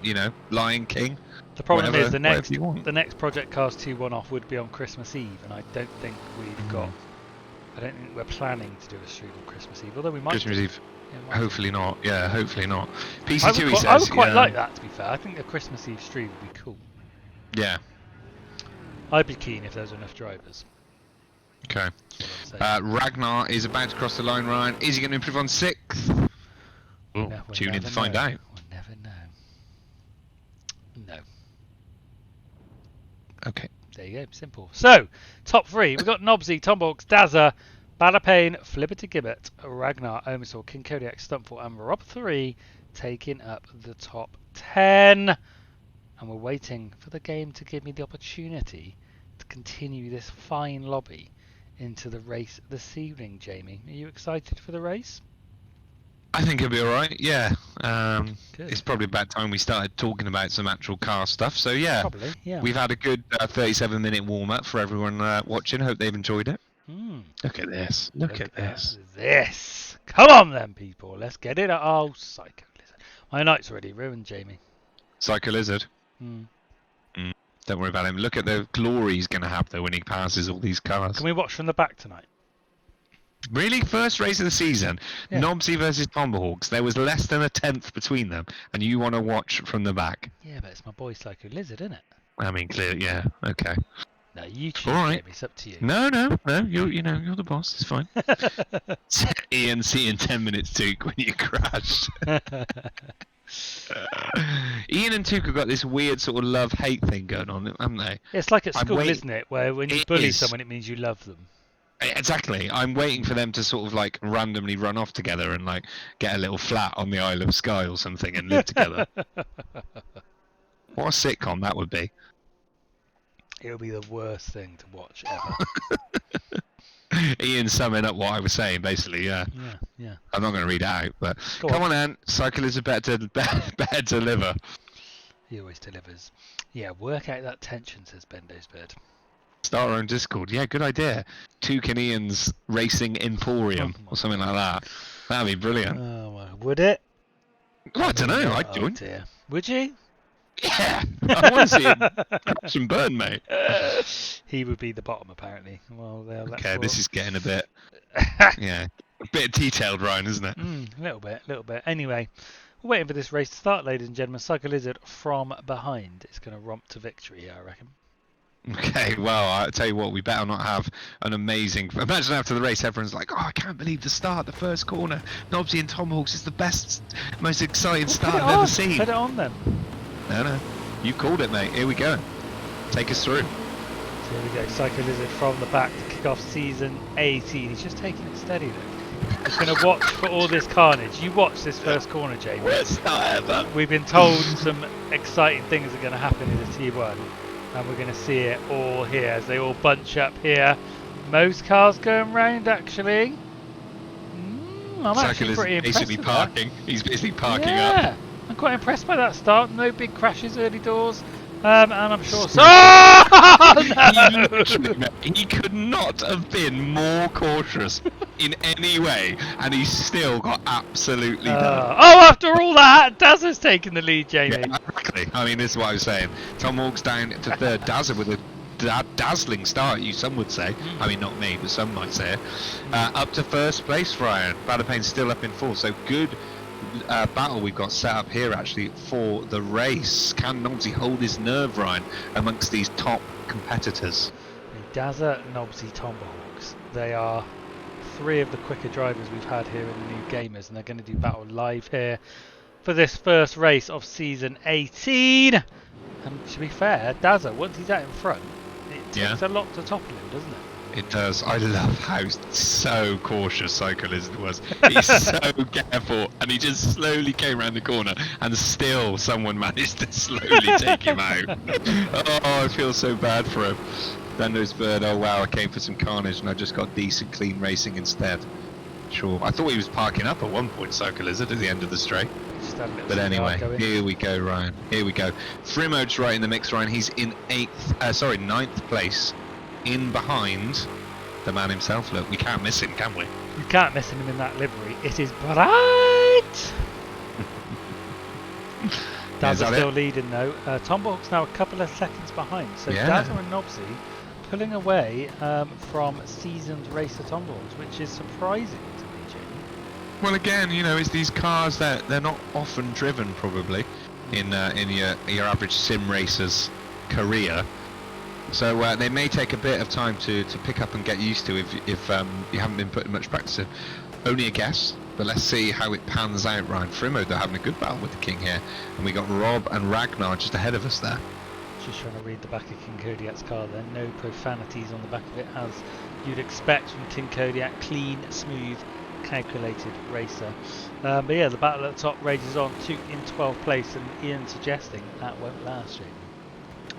you know, Lion King? The problem is the whatever you want. next Project Cars 2 one-off would be on Christmas Eve, and I don't think we've got. I don't think we're planning to do a stream on Christmas Eve, although we might. Christmas do. Eve. Yeah, we might do. Hopefully not. Yeah, hopefully not. I PC2 would, he says. I would quite yeah. like that, to be fair. I think a Christmas Eve stream would be cool. Yeah. I'd be keen if there's enough drivers. Okay. That's what I'm saying. Ragnar is about to cross the line, Ryan. Is he going to improve on 6th? Oh, We'll tune in never to find know. out. We'll never know. No. Okay. There you go, simple. So, top 3. We've got Nobsy, Tombox, Dazza, Balapane, Flibberty Gibbet, Ragnar, Omisor, King Kodiak, Stumpful, and Rob 3 taking up the top 10. And we're waiting for the game to give me the opportunity to continue this fine lobby into the race this evening, Jamie. Are you excited for the race? I think it'll be alright, yeah. Good. It's probably about time we started talking about some actual car stuff, so yeah. Probably, yeah. We've had a good 37-minute warm-up for everyone watching. Hope they've enjoyed it. Look at this. Look at this. This. Come on then, people. Let's get it. Oh, Psycho Lizard. My night's already ruined, Jamie. Psycho Lizard. Don't worry about him. Look at the glory he's going to have, though, when he passes all these cars. Can we watch from the back tonight? Really? First race of the season. Yeah. Nobsy versus Tomahawks. There was less than a tenth between them, and you want to watch from the back. Yeah, but it's my boy Psycho Lizard, isn't it? I mean, clearly, yeah. Okay. No, you choose, All right. Jamie. It's up to you. No. You're the boss. It's fine. Ian, see you in 10 minutes, Duke, when you crashed. Ian and Tuke have got this weird sort of love-hate thing going on, haven't they? It's like at I'm school, waiting- isn't it? Where when you It bully is. someone, it means you love them. Exactly. I'm waiting for them to sort of like randomly run off together and like get a little flat on the Isle of Skye or something and live together. What a sitcom that would be. It would be the worst thing to watch ever. Ian summing up what I was saying, basically, yeah. Yeah. I'm not going to read it out, but Go come on, Ant. Cyclists are better to deliver. He always delivers. Yeah, work out that tension, says Bendo's Bird. Start our own Discord. Yeah, good idea. Tuke and Ian's Racing Emporium or something like that. That'd be brilliant. Oh, well, would it? Well, I don't know. I'd Oh, join. dear. Would you? Yeah. I want to see him crash and burn, mate. He would be the bottom, apparently. Well, that's Okay, what... this is getting a bit, yeah, a bit detailed, Ryan, isn't it? A little bit. Anyway, we're waiting for this race to start, ladies and gentlemen. Psycho Lizard from behind. It's going to romp to victory here, I reckon. Okay, well, I tell you what, we better not have an amazing. Imagine after the race, everyone's like, "Oh, I can't believe the start, the first corner. Nobsy and Tomahawks is the best, most exciting start I've ever seen." Put it on then. No, you called it, mate. Here we go. Take us through. So here we go. Psycho Lizard from the back to kick off season 18. He's just taking it steady, look. He's going to watch for all this carnage. You watch this first corner, Jamie. Worst start ever. We've been told some exciting things are going to happen in the T1. And we're going to see it all here as they all bunch up here. Most cars going round, actually. I'm actually pretty impressed basically with parking. He's basically that. parking Yeah, up. I'm quite impressed by that start. No big crashes early doors. And I'm sure... He could not have been more cautious in any way, and he still got absolutely done. After all that, Daz has taken the lead, Jamie. Yeah, exactly. I mean, this is what I was saying. Tom walks down to third. Dazza with a dazzling start, some would say. I mean, not me, but some might say it. Up to first place, Ryan. Badapane's still up in fourth, so good battle we've got set up here actually for the race. Can Nobsy hold his nerve, Ryan, amongst these top competitors? Dazza, Nobsy, Tomahawks. They are 3 of the quicker drivers we've had here in the New Gamers, and they're going to do battle live here for this first race of season 18. And to be fair, Dazza, once he's out in front, it takes a lot to topple him, doesn't it? It does. I love how so cautious Psycho Lizard was. He's so careful, and he just slowly came around the corner, and still someone managed to slowly take him out. Oh, I feel so bad for him. Thunder's Bird, oh wow, I came for some carnage, and I just got decent, clean racing instead. Sure. I thought he was parking up at one point, Psycho Lizard, at the end of the straight. But anyway, here we go, Ryan. Here we go. Frimode's right in the mix, Ryan. He's in 9th place. In behind the man himself. Look, we can't miss him, can we? You can't miss him in that livery. It is bright. Dazza's still leading though. Tomahawk's now a couple of seconds behind. So Dazza and Nobsy pulling away from seasoned racer Tomahawks, which is surprising to me, Jamie. Well, again, you know, it's these cars that they're not often driven, probably, in your average sim racer's career. So they may take a bit of time to pick up and get used to if you haven't been putting much practice in. Only a guess, but let's see how it pans out, Ryan. Frimode, they're having a good battle with the King here, and we got Rob and Ragnar just ahead of us there. Just trying to read the back of King Kodiak's car there. No profanities on the back of it, as you'd expect from King Kodiak. Clean, smooth, calculated racer. But yeah, the battle at the top rages on. Took in 12th place, and Ian suggesting that won't last, Jamie.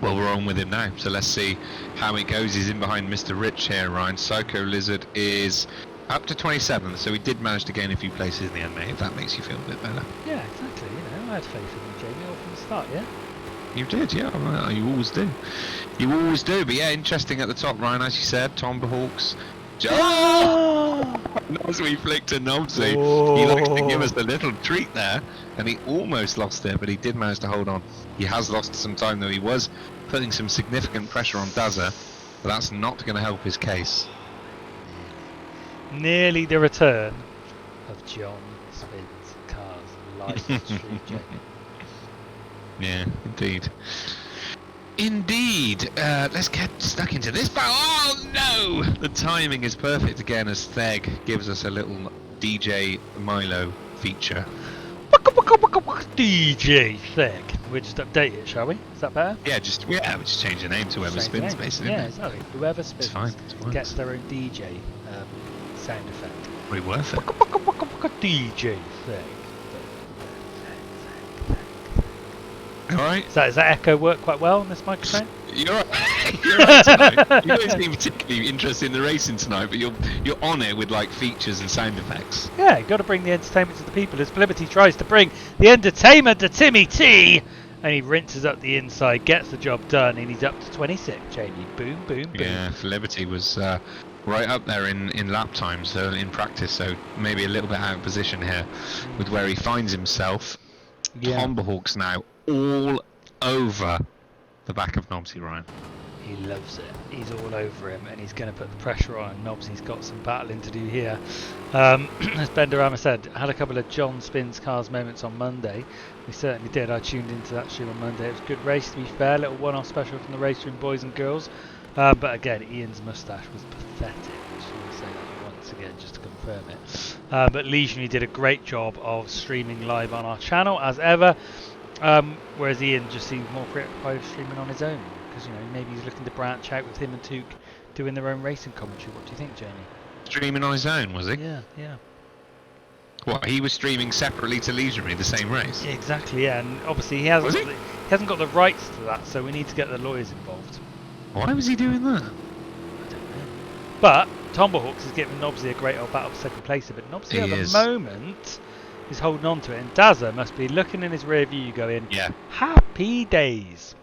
Well, we're on with him now, so let's see how it goes. He's in behind Mr. Rich here, Ryan. Psycho Lizard is up to 27th, so he did manage to gain a few places in the end, mate, if that makes you feel a bit better. Yeah, exactly. You know, I had faith in you, Jamie, all from the start, yeah? You did, yeah. Well, you always do. You always do. But yeah, interesting at the top, Ryan, as you said. Tomahawks. Oh! As we flicked to Nobsy. Oh. He likes to give us a little treat there, and he almost lost it, but he did manage to hold on. He has lost some time, though. He was putting some significant pressure on Dazza, but that's not going to help his case. Nearly the return of John Spin's cars live on stream, Jamie. Yeah, indeed. Indeed. Let's get stuck into this battle. Oh no! The timing is perfect again as Theg gives us a little DJ Milo feature. DJ Theg. We'll just update it, shall we? Is that better? Yeah, we just change the name to whoever spins, basically. Yeah, exactly. Whoever spins It's fine. gets their own DJ sound effect. Pretty worth it. DJ Theg. Alright. Does that echo work quite well on this microphone? You're right. You're right tonight. You don't seem particularly interested in the racing tonight, but you're on it with like features and sound effects. Yeah, you've got to bring the entertainment to the people as Liberty tries to bring the entertainment to Timmy T. And he rinses up the inside, gets the job done, and he's up to 26, Jamie. Boom, boom, boom. Yeah, Liberty was right up there in lap times, so in practice, so maybe a little bit out of position here with where he finds himself. Yeah. Tomahawks now all over the back of Nobsy, Ryan. He loves it. He's all over him, and he's going to put the pressure on. Nobsy's got some battling to do here. As Benderama said, I had a couple of John Spins Cars moments on Monday. We certainly did. I tuned into that stream on Monday. It was a good race, to be fair. A little one-off special from the race room boys and girls. But again, Ian's moustache was pathetic. I'll say that once again, just to confirm it. But Legionary did a great job of streaming live on our channel, as ever. Whereas Ian just seems more preoccupied with streaming on his own, because you know maybe he's looking to branch out with him and Took doing their own racing commentary. What do you think, Jamie? Streaming on his own, was he? Yeah, yeah. What, he was streaming separately to Legionary, the same race? Yeah, exactly, yeah, and obviously he hasn't got the rights to that, so we need to get the lawyers involved. Why was he doing that? I don't know. But Tomahawks is giving Nobsy a great old battle for second place, but Nobsy at the moment is holding on to it, and Dazza must be looking in his rear view going, yeah, happy days.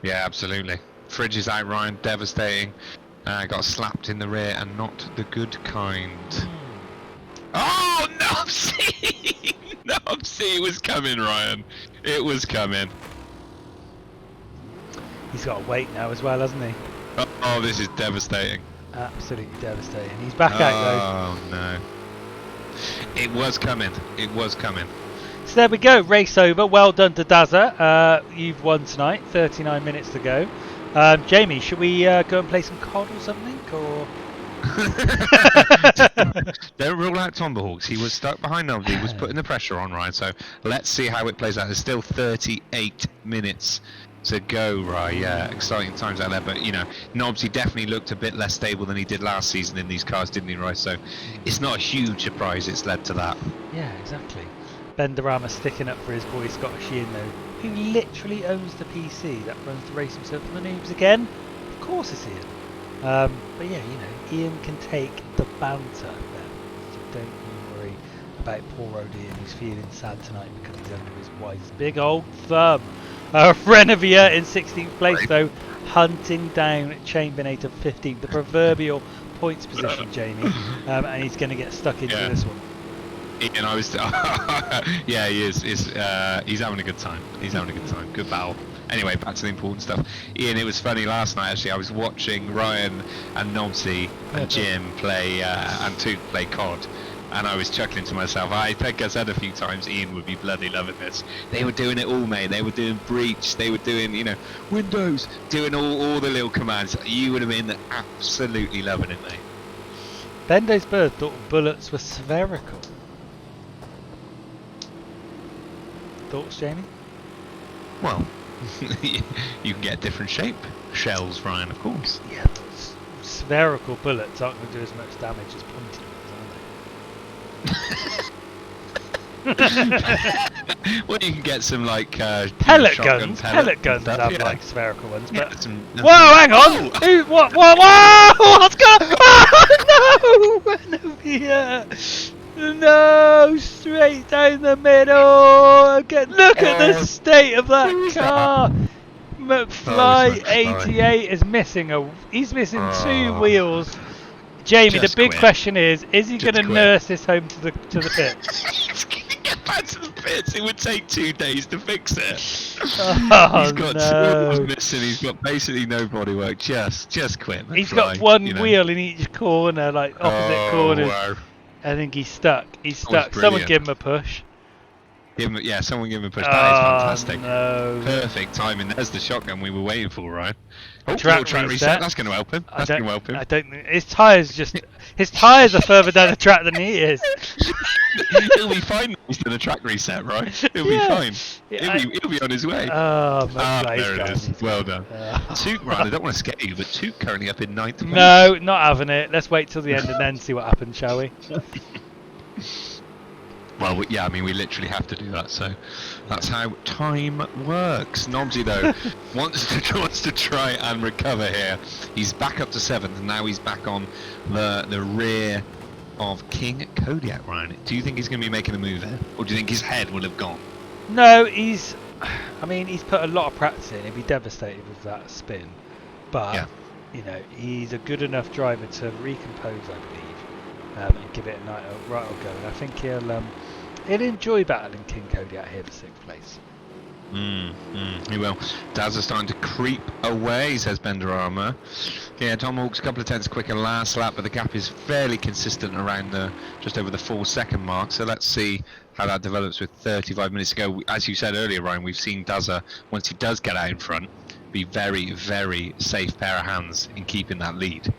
Yeah, absolutely. Fridge is out, Ryan, devastating. Got slapped in the rear, and not the good kind. Oh, Nobsy! Nobsy, it was coming, Ryan. It was coming. He's got to wait now as well, hasn't he? Oh, this is devastating. Absolutely devastating. He's back out though. Oh, no. It was coming. It was coming. So there we go, race over. Well done to Dazza. You've won tonight. 39 minutes to go. Jamie, should we go and play some COD or something? Or Don't rule out Tomahawks. He was stuck behind Nobby. He was putting the pressure on, Ryan. So let's see how it plays out. There's still 38 minutes to go, right? Yeah, exciting times out there. But, you know, Nobsy definitely looked a bit less stable than he did last season in these cars, didn't he, right? So it's not a huge surprise it's led to that. yeah, exactly. Benderama sticking up for his boy Scottish Ian though, who literally owns the PC that runs the race himself for the noobs again. Of course it's Ian. But yeah, you know, Ian can take the banter there. So don't you worry about poor old Ian who's feeling sad tonight because he's under his wife's big old thumb. Renovia in 16th place though, hunting down Chambernator 15th, the proverbial points position, Jamie, and he's going to get stuck into this one. Ian, I was, yeah, he is. He's having a good time. He's having a good time. Good battle. Anyway, back to the important stuff. Ian, it was funny last night. Actually, I was watching Ryan and Nobsy and Jim play and Toot play COD, and I was chuckling to myself. I think I said a few times Ian would be bloody loving this. They were doing it all, mate. They were doing breach. They were doing, you know, Windows, doing all the little commands. You would have been absolutely loving it, mate. Bendo's bird thought bullets were spherical. Thoughts, Jamie? Well, you can get a different shape. Shells, Ryan, of course. Yeah, spherical bullets aren't going to do as much damage as pointy ones, are they? Well, you can get some like pellet shotgun guns. Pellet guns stuff, have yeah. like spherical ones, but Whoa, hang on! Who, what? What's going? Oh, no! Noobia! No! Straight down the middle! Look at the state of that car! McFly 88 is missing he's missing 2 wheels. Jamie, the big question is he going to nurse this home to the pit? He's going to get back to the pits. It would take 2 days to fix it. Oh, he's got 2 wheels missing. He's got basically no bodywork. Just quit. He's got one wheel in each corner, like opposite corners. Wow. I think he's stuck. He's stuck. Someone give him a push. Someone give him a push. That is fantastic. No. Perfect timing. There's the shotgun we were waiting for, right? Oh, Track reset. That's going to help him. I don't think his tyres are further down the track than he is. He'll be fine. He's done a track reset, right? He'll be fine. He'll be on his way. Oh, there it is. Well done. Toot, Ryan, I don't want to scare you, but Toot currently up in 9th place. No, not having it. Let's wait till the end and then see what happens, shall we? Well, yeah, I mean, we literally have to do that, so that's how time works. Nobsy, though, wants to try and recover here. He's back up to 7th, and now he's back on the rear of King Kodiak, Ryan. Do you think he's going to be making a move there, or do you think his head will have gone? No, he's put a lot of practice in. He'd be devastated with that spin, but you know, he's a good enough driver to recompose, I believe, and give it a right old go. And I think he'll enjoy battling King Kodiak here for 6th place. He will. Daz is starting to creep away, says Benderama. Yeah, Tom Hawk's a couple of tenths quicker last lap, but the gap is fairly consistent around just over the 4-second mark. So let's see how that develops with 35 minutes to go. As you said earlier, Ryan, we've seen Dazza, once he does get out in front, be very, very safe pair of hands in keeping that lead.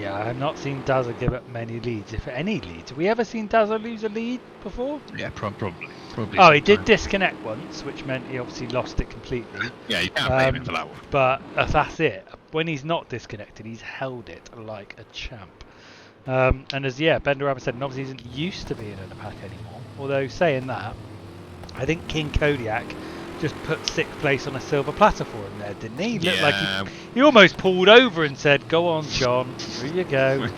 Yeah, I have not seen Dazza give up many leads, if any leads. Have we ever seen Dazza lose a lead before? Yeah, probably. Oh, he did disconnect once, which meant he obviously lost it completely. Yeah, you can't blame him for that one. But that's it. When he's not disconnected, he's held it like a champ. And as Benderama said, and obviously isn't used to being in a pack anymore. Although saying that, I think King Kodiak just put 6th place on a silver platter for him there, didn't he? Looked like he almost pulled over and said, "Go on, John, here you go."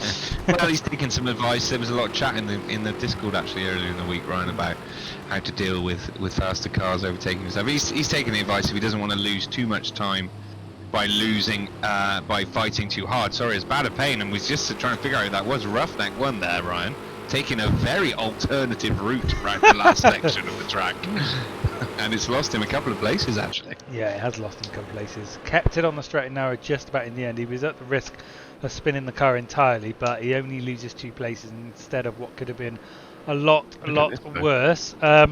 Well, he's taking some advice. There was a lot of chat in the Discord actually earlier in the week, Ryan, about how to deal with faster cars overtaking himself. He's taking the advice if he doesn't want to lose too much time by fighting too hard. Sorry, it's bad a pain, and was just trying to figure out who that was. Roughneck one there, Ryan, taking a very alternative route around the last section of the track. And it's lost him a couple of places, actually. Yeah, it has lost him a couple of places. Kept it on the straight and narrow just about in the end. He was at the risk spinning the car entirely, but he only loses 2 places instead of what could have been a lot worse. Oh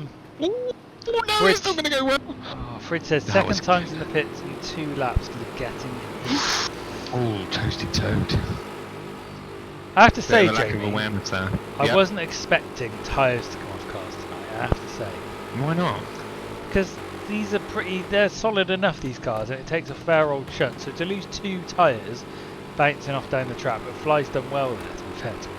no, Fritz, it's not going to go well. Fritz says That second was times in the pits in 2 laps because of getting hit. Oh, toasted toad. I have to say, Bit of a lack of Jamie, awareness there. I Yeah. wasn't expecting tyres to come off cars tonight, I have to say. Why not? Because these are they're solid enough, these cars, and it takes a fair old chunk. So to lose 2 tyres bouncing off down the track, but Fly's done well there, to be fair to him.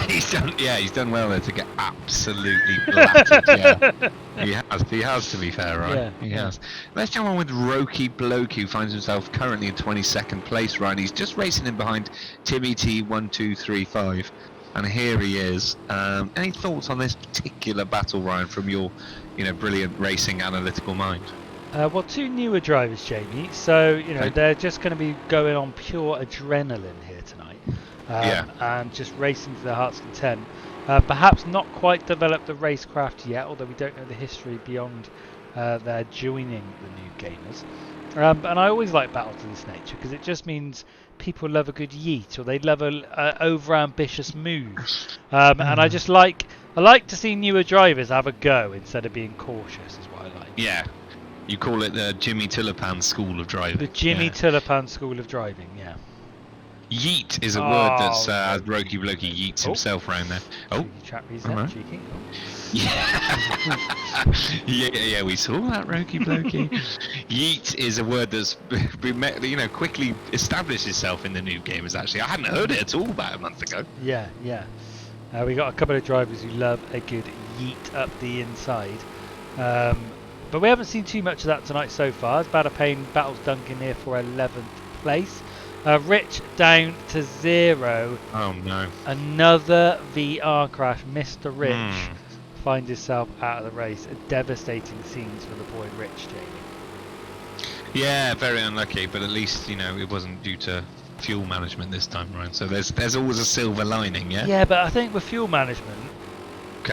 He's done well there to get absolutely blattered. Yeah, he has to be fair, right? Yeah, he yeah. has. Let's jump on with Roki Bloke, who finds himself currently in 22nd place, right? He's just racing in behind Timmy T1235, and here he is. Any thoughts on this particular battle, Ryan, from your, brilliant racing analytical mind? Well, 2 newer drivers, Jamie. So Okay. they're just going to be going on pure adrenaline here tonight. And just racing to their heart's content. Perhaps not quite developed the racecraft yet, although we don't know the history beyond their joining the NoobGamerz. And I always like battles of this nature because it just means people love a good yeet, or they love a over-ambitious move. And I like to see newer drivers have a go instead of being cautious, is what I like. Yeah. You call it the Jimmy Tulipan School of Driving. The Jimmy Tulipan School of Driving, yeah. Yeet is a word that's Oh, Roki Blokey yeets himself round there. Oh, Trap alright. cheeky. yeah, we saw that, Roki Blokey. Yeet is a word that's quickly established itself in the NoobGamerz. Actually, I hadn't heard it at all about a month ago. Yeah. We got a couple of drivers who love a good yeet up the inside. But we haven't seen too much of that tonight so far. As Bad Pain battles Duncan here for 11th place. Rich down to 0. Oh no. Another VR crash. Mr. Rich finds himself out of the race. Devastating scenes for the boy Rich, Jamie. Yeah, very unlucky, but at least, it wasn't due to fuel management this time around. So there's always a silver lining, yeah? Yeah, but I think with fuel management,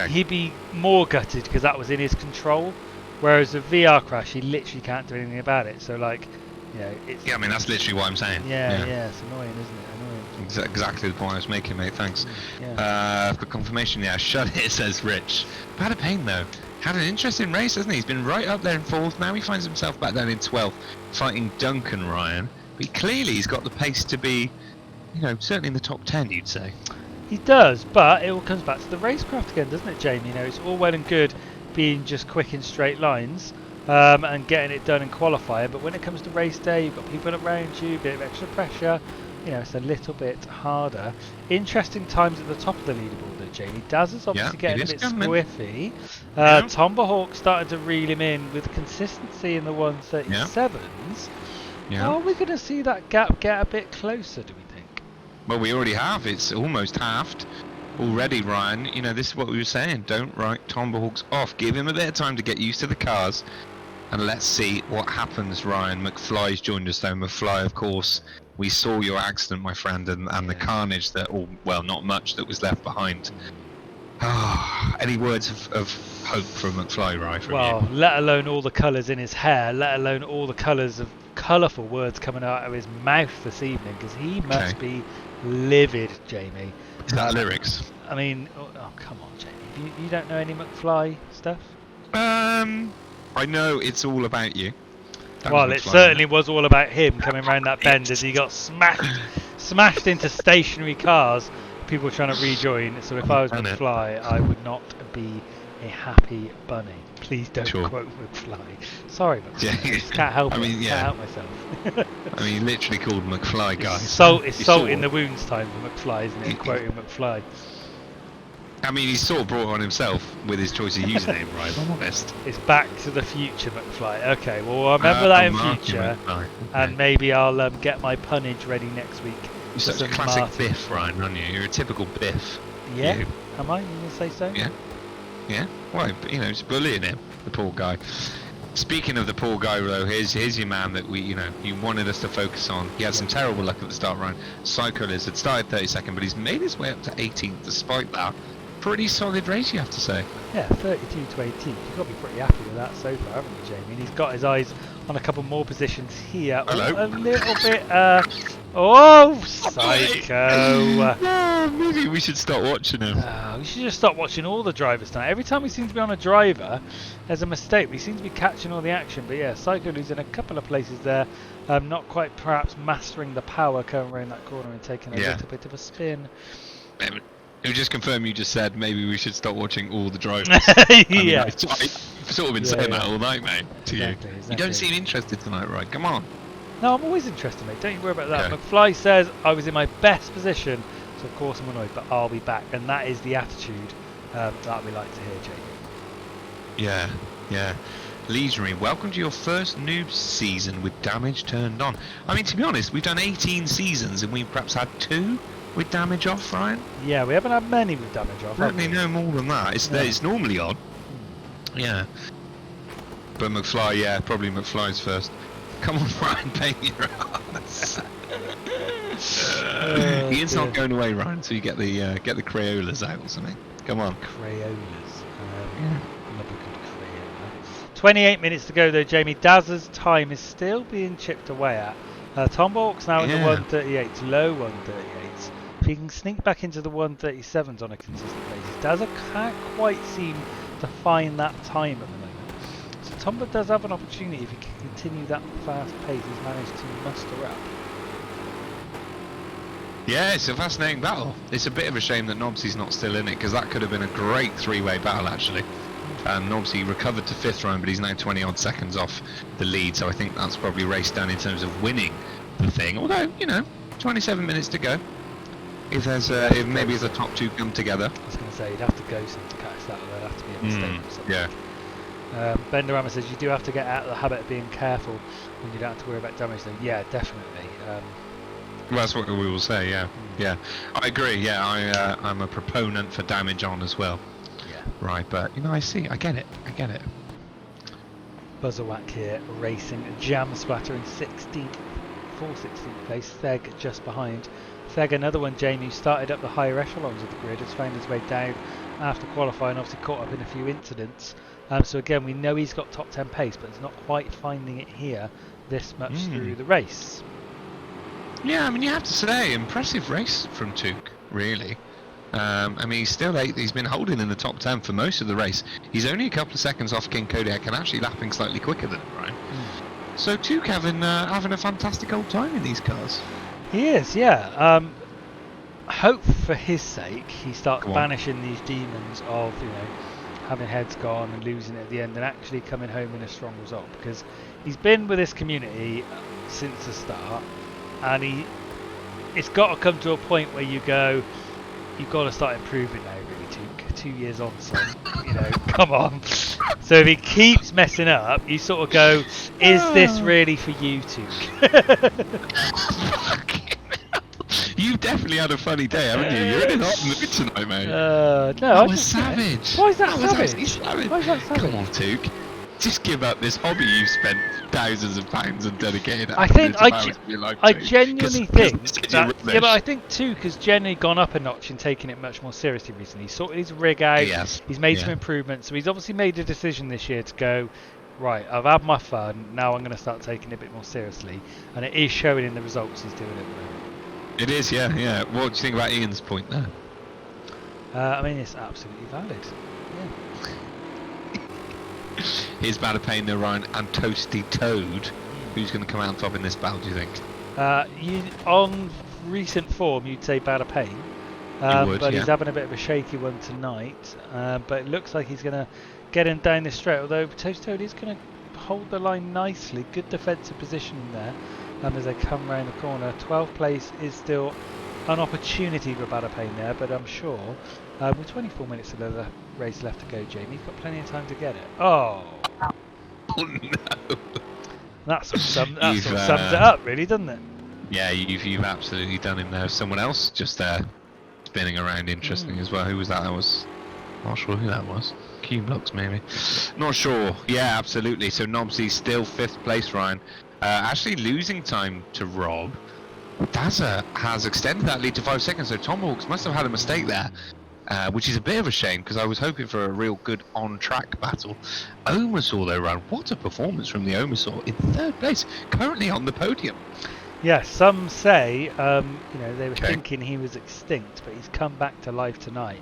he'd be more gutted because that was in his control. Whereas the VR crash, he literally can't do anything about it. So, it's... Yeah, I mean, that's literally what I'm saying. Yeah, it's annoying, isn't it? Annoying. Exactly the point I was making, mate, thanks. Yeah. For confirmation, shut it, says Rich. Bad Pain, though. Had an interesting race, hasn't he? He's been right up there in 4th. Now he finds himself back down in 12th, fighting Duncan Ryan. But clearly he's got the pace to be, certainly in the top 10, you'd say. He does, but it all comes back to the racecraft again, doesn't it, Jamie? It's all well and good being just quick in straight lines and getting it done in qualifier, but when it comes to race day, you've got people around you, a bit of extra pressure, it's a little bit harder. Interesting times at the top of the leaderboard though, Jamie. Daz is obviously getting a bit squiffy. Tomahawk started to reel him in with consistency in the 137s. Are we going to see that gap get a bit closer, do we think? Well, we already have. It's almost halved already, Ryan. This is what we were saying. Don't write Tomahawks off. Give him a bit of time to get used to the cars. And let's see what happens, Ryan. McFly's joined us though. McFly, of course, we saw your accident, my friend, and the carnage that, not much that was left behind. Any words of hope from McFly, Ryan, from you? Let alone all the colours in his hair, let alone all the colours of colourful words coming out of his mouth this evening, because he must be livid, Jamie. Is that lyrics? I mean, come on, Jamie. You don't know any McFly stuff? I know it's all about you. Well, it certainly was all about him coming around that bend as he got smashed into stationary cars. People trying to rejoin. So if I was McFly, I would not be a happy bunny. Please don't quote McFly. Sorry, McFly. I just can't help it. Can't help myself. I mean, literally called McFly, guys. It's salt in the wounds time for McFly, isn't it? Quoting McFly. I mean, he's sort of brought it on himself with his choice of username, right? I'm honest. It's Back to the Future McFly. Okay, well, I'll remember that in future, and maybe I'll get my punnage ready next week. You're such a classic Biff, Ryan, aren't you? You're a typical Biff. Yeah, am I? You gonna say so? Yeah. Well, it's bullying him, the poor guy. Speaking of the poor guy, though, here's your man that you wanted us to focus on. He had some terrible luck at the start, Ryan. Psycho Lizard started 32nd, but he's made his way up to 18th despite that. Pretty solid race, you have to say. Yeah, 32 to 18. You've got to be pretty happy with that so far, haven't you, Jamie? And he's got his eyes on a couple more positions here. Hello. Oh, a little bit. Oh, psycho! Maybe we should start watching him. We should just stop watching all the drivers tonight. Every time we seem to be on a driver, there's a mistake. We seem to be catching all the action. But yeah, Psycho losing a couple of places there. Not quite perhaps mastering the power coming around that corner and taking a little bit of a spin. You just confirm you just said maybe we should start watching all the drivers. Yeah. I've sort of been saying that all night, mate, to Exactly. you. You don't seem interested tonight, right? Come on. No, I'm always interested, mate. Don't you worry about that. Okay. McFly says I was in my best position, so of course I'm annoyed, but I'll be back. And that is the attitude that we like to hear, Jamie. Yeah. Legionary, welcome to your first noob season with damage turned on. I mean, to be honest, we've done 18 seasons and we've perhaps had 2 with damage off, Ryan. Yeah, we haven't had many with damage off. Certainly no more than that. It's normally odd. Yeah. But McFly, yeah, probably McFly's first. Come on, Ryan, paint your ass. Ian's not going away, Ryan, so you get the Crayolas out or something. Come on. Crayolas. Love a good Crayola. 28 minutes to go though, Jamie. Daz's time is still being chipped away at. Tomahawk's now in the 138s, low 138s. If he can sneak back into the 137s on a consistent basis, Daz can't quite seem to find that time at the moment. So Tomba does have an opportunity if he can continue that fast pace he's managed to muster up. Yeah, it's a fascinating battle. It's a bit of a shame that Nobsy's not still in it, because that could have been a great 3-way battle actually. Nobsy recovered to 5th round, but he's now 20 odd seconds off the lead, so I think that's probably race done in terms of winning the thing. Although, 27 minutes to go. If there's if maybe the top 2 come together. I was going to say, you'd have to go some to catch that, or there'd have to be a mistake or something. Yeah. Benderama says you do have to get out of the habit of being careful when you don't have to worry about damage though. Yeah, definitely. Well, that's what we will say, yeah. I agree, yeah, I'm a proponent for damage on as well. Yeah. Right, but, I get it. Buzzerwhack here, racing, Jam Splatter in 16th place, Theg just behind. Theg, another one, Jamie, who started up the higher echelons of the grid, has found his way down after qualifying, obviously caught up in a few incidents. So again, we know he's got top 10 pace, but he's not quite finding it here this much through the race. Yeah, I mean, you have to say, impressive race from Took, really. I mean, he's still 8th, he's been holding in the top 10 for most of the race. He's only a couple of seconds off King Kodiak and actually lapping slightly quicker than him, right? So Took having a fantastic old time in these cars. He is, yeah. Hope for his sake he starts banishing these demons of, having heads gone and losing it at the end and actually coming home in a strong result, because he's been with this community since the start, and it's got to come to a point where you go, you've got to start improving now, really, Took. 2 years on, son. Come on. So if he keeps messing up, you sort of go, is this really for you, Took? You've definitely had a funny day, haven't you? You're in a hot mood tonight, mate. No, that was savage. Why is that savage? Why is that savage? Come on, Took. Just give up this hobby you've spent thousands of pounds and dedicated. I genuinely think that, but I think Took has generally gone up a notch and taken it much more seriously recently. He's sorted his rig out. He's made some improvements. So he's obviously made a decision this year to go, right, I've had my fun. Now I'm going to start taking it a bit more seriously. And it is showing in the results he's doing at the moment. It is, yeah. What do you think about Ian's point there? I mean, it's absolutely valid. Yeah. Here's Bada Pain, Ryan, and Toasty Toad. Who's going to come out on top in this battle, do you think? On recent form, you'd say Bada Pain. But he's having a bit of a shaky one tonight. But it looks like he's going to get him down this straight, although Toasty Toad is going to hold the line nicely. Good defensive position there. As they come round the corner, 12th place is still an opportunity for Bada Pain there, but I'm sure with 24 minutes of the race left to go, Jamie, you've got plenty of time to get it. Oh no! That sort of sums it up, really, doesn't it? Yeah, you've absolutely done him there. Someone else just spinning around interesting as well. Who was that? I was not sure who that was. Cubelux maybe. Not sure. Yeah, absolutely. So Nobsy's still 5th place, Ryan. Actually losing time to Rob. Daza has extended that lead to 5 seconds, so Tomahawks must have had a mistake there. which is a bit of a shame because I was hoping for a real good on-track battle. Omersaur though, Ryan, what a performance from the Omersaur in 3rd place, currently on the podium. Yeah, some say, they were Okay. thinking he was extinct, but he's come back to life tonight.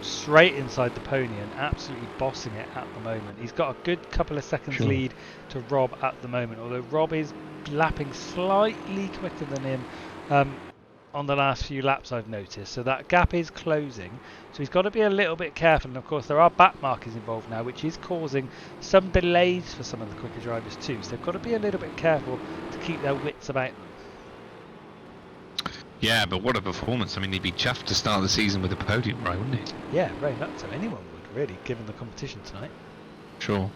Straight inside the pony and absolutely bossing it at the moment. He's got a good couple of seconds Sure. lead to Rob at the moment, although Rob is lapping slightly quicker than him on the last few laps, I've noticed. So that gap is closing. So he's got to be a little bit careful. And of course, there are back markers involved now, which is causing some delays for some of the quicker drivers too. So they've got to be a little bit careful to keep their wits about them. Yeah, but what a performance. I mean, he'd be chuffed to start the season with a podium, right, wouldn't he? Yeah, very much so. Anyone would, really, given the competition tonight. Sure.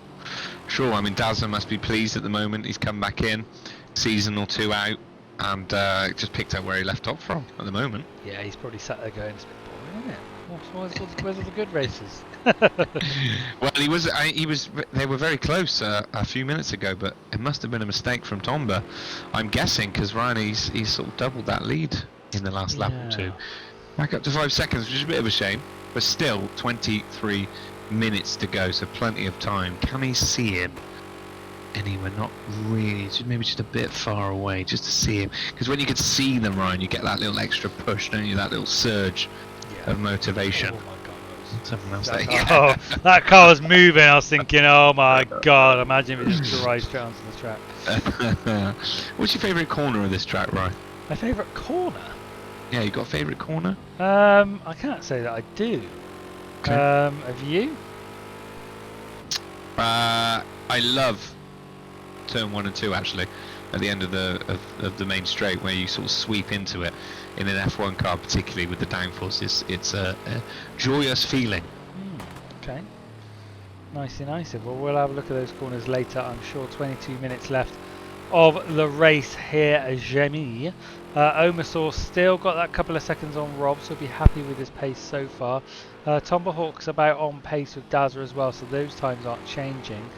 I mean, Dazzler must be pleased at the moment. He's come back in, season or 2 out, and just picked up where he left off from at the moment. Yeah, he's probably sat there going, it's a bit boring, isn't it? Where's all the good races? Well, he was. They were very close a few minutes ago, but it must have been a mistake from Tomba. I'm guessing because Ryan, he's sort of doubled that lead in the last lap or two. Back up to 5 seconds, which is a bit of a shame, but still 23 minutes to go, so plenty of time. Can he see him? Anywhere, not really, maybe just a bit far away, just to see him. Because when you can see them, Ryan, you get that little extra push, don't you? That little surge of motivation. Oh my god, Something else that, there. oh, that car was moving. I was thinking, oh my god, imagine if it just drives straight onto the track. What's your favourite corner of this track, Ryan? My favourite corner? Yeah, you got a favourite corner? I can't say that I do. Okay. Have you? I love turn 1 and 2 actually, at the end of the main straight, where you sort of sweep into it in an F1 car, particularly with the downforce. It's a joyous feeling. Okay. Nicey. Well, we'll have a look at those corners later, I'm sure. 22 minutes left of the race here at Jamie. Omersaur still got that couple of seconds on Rob, so be happy with his pace so far. Tomahawk's about on pace with Dazza as well, so those times aren't changing.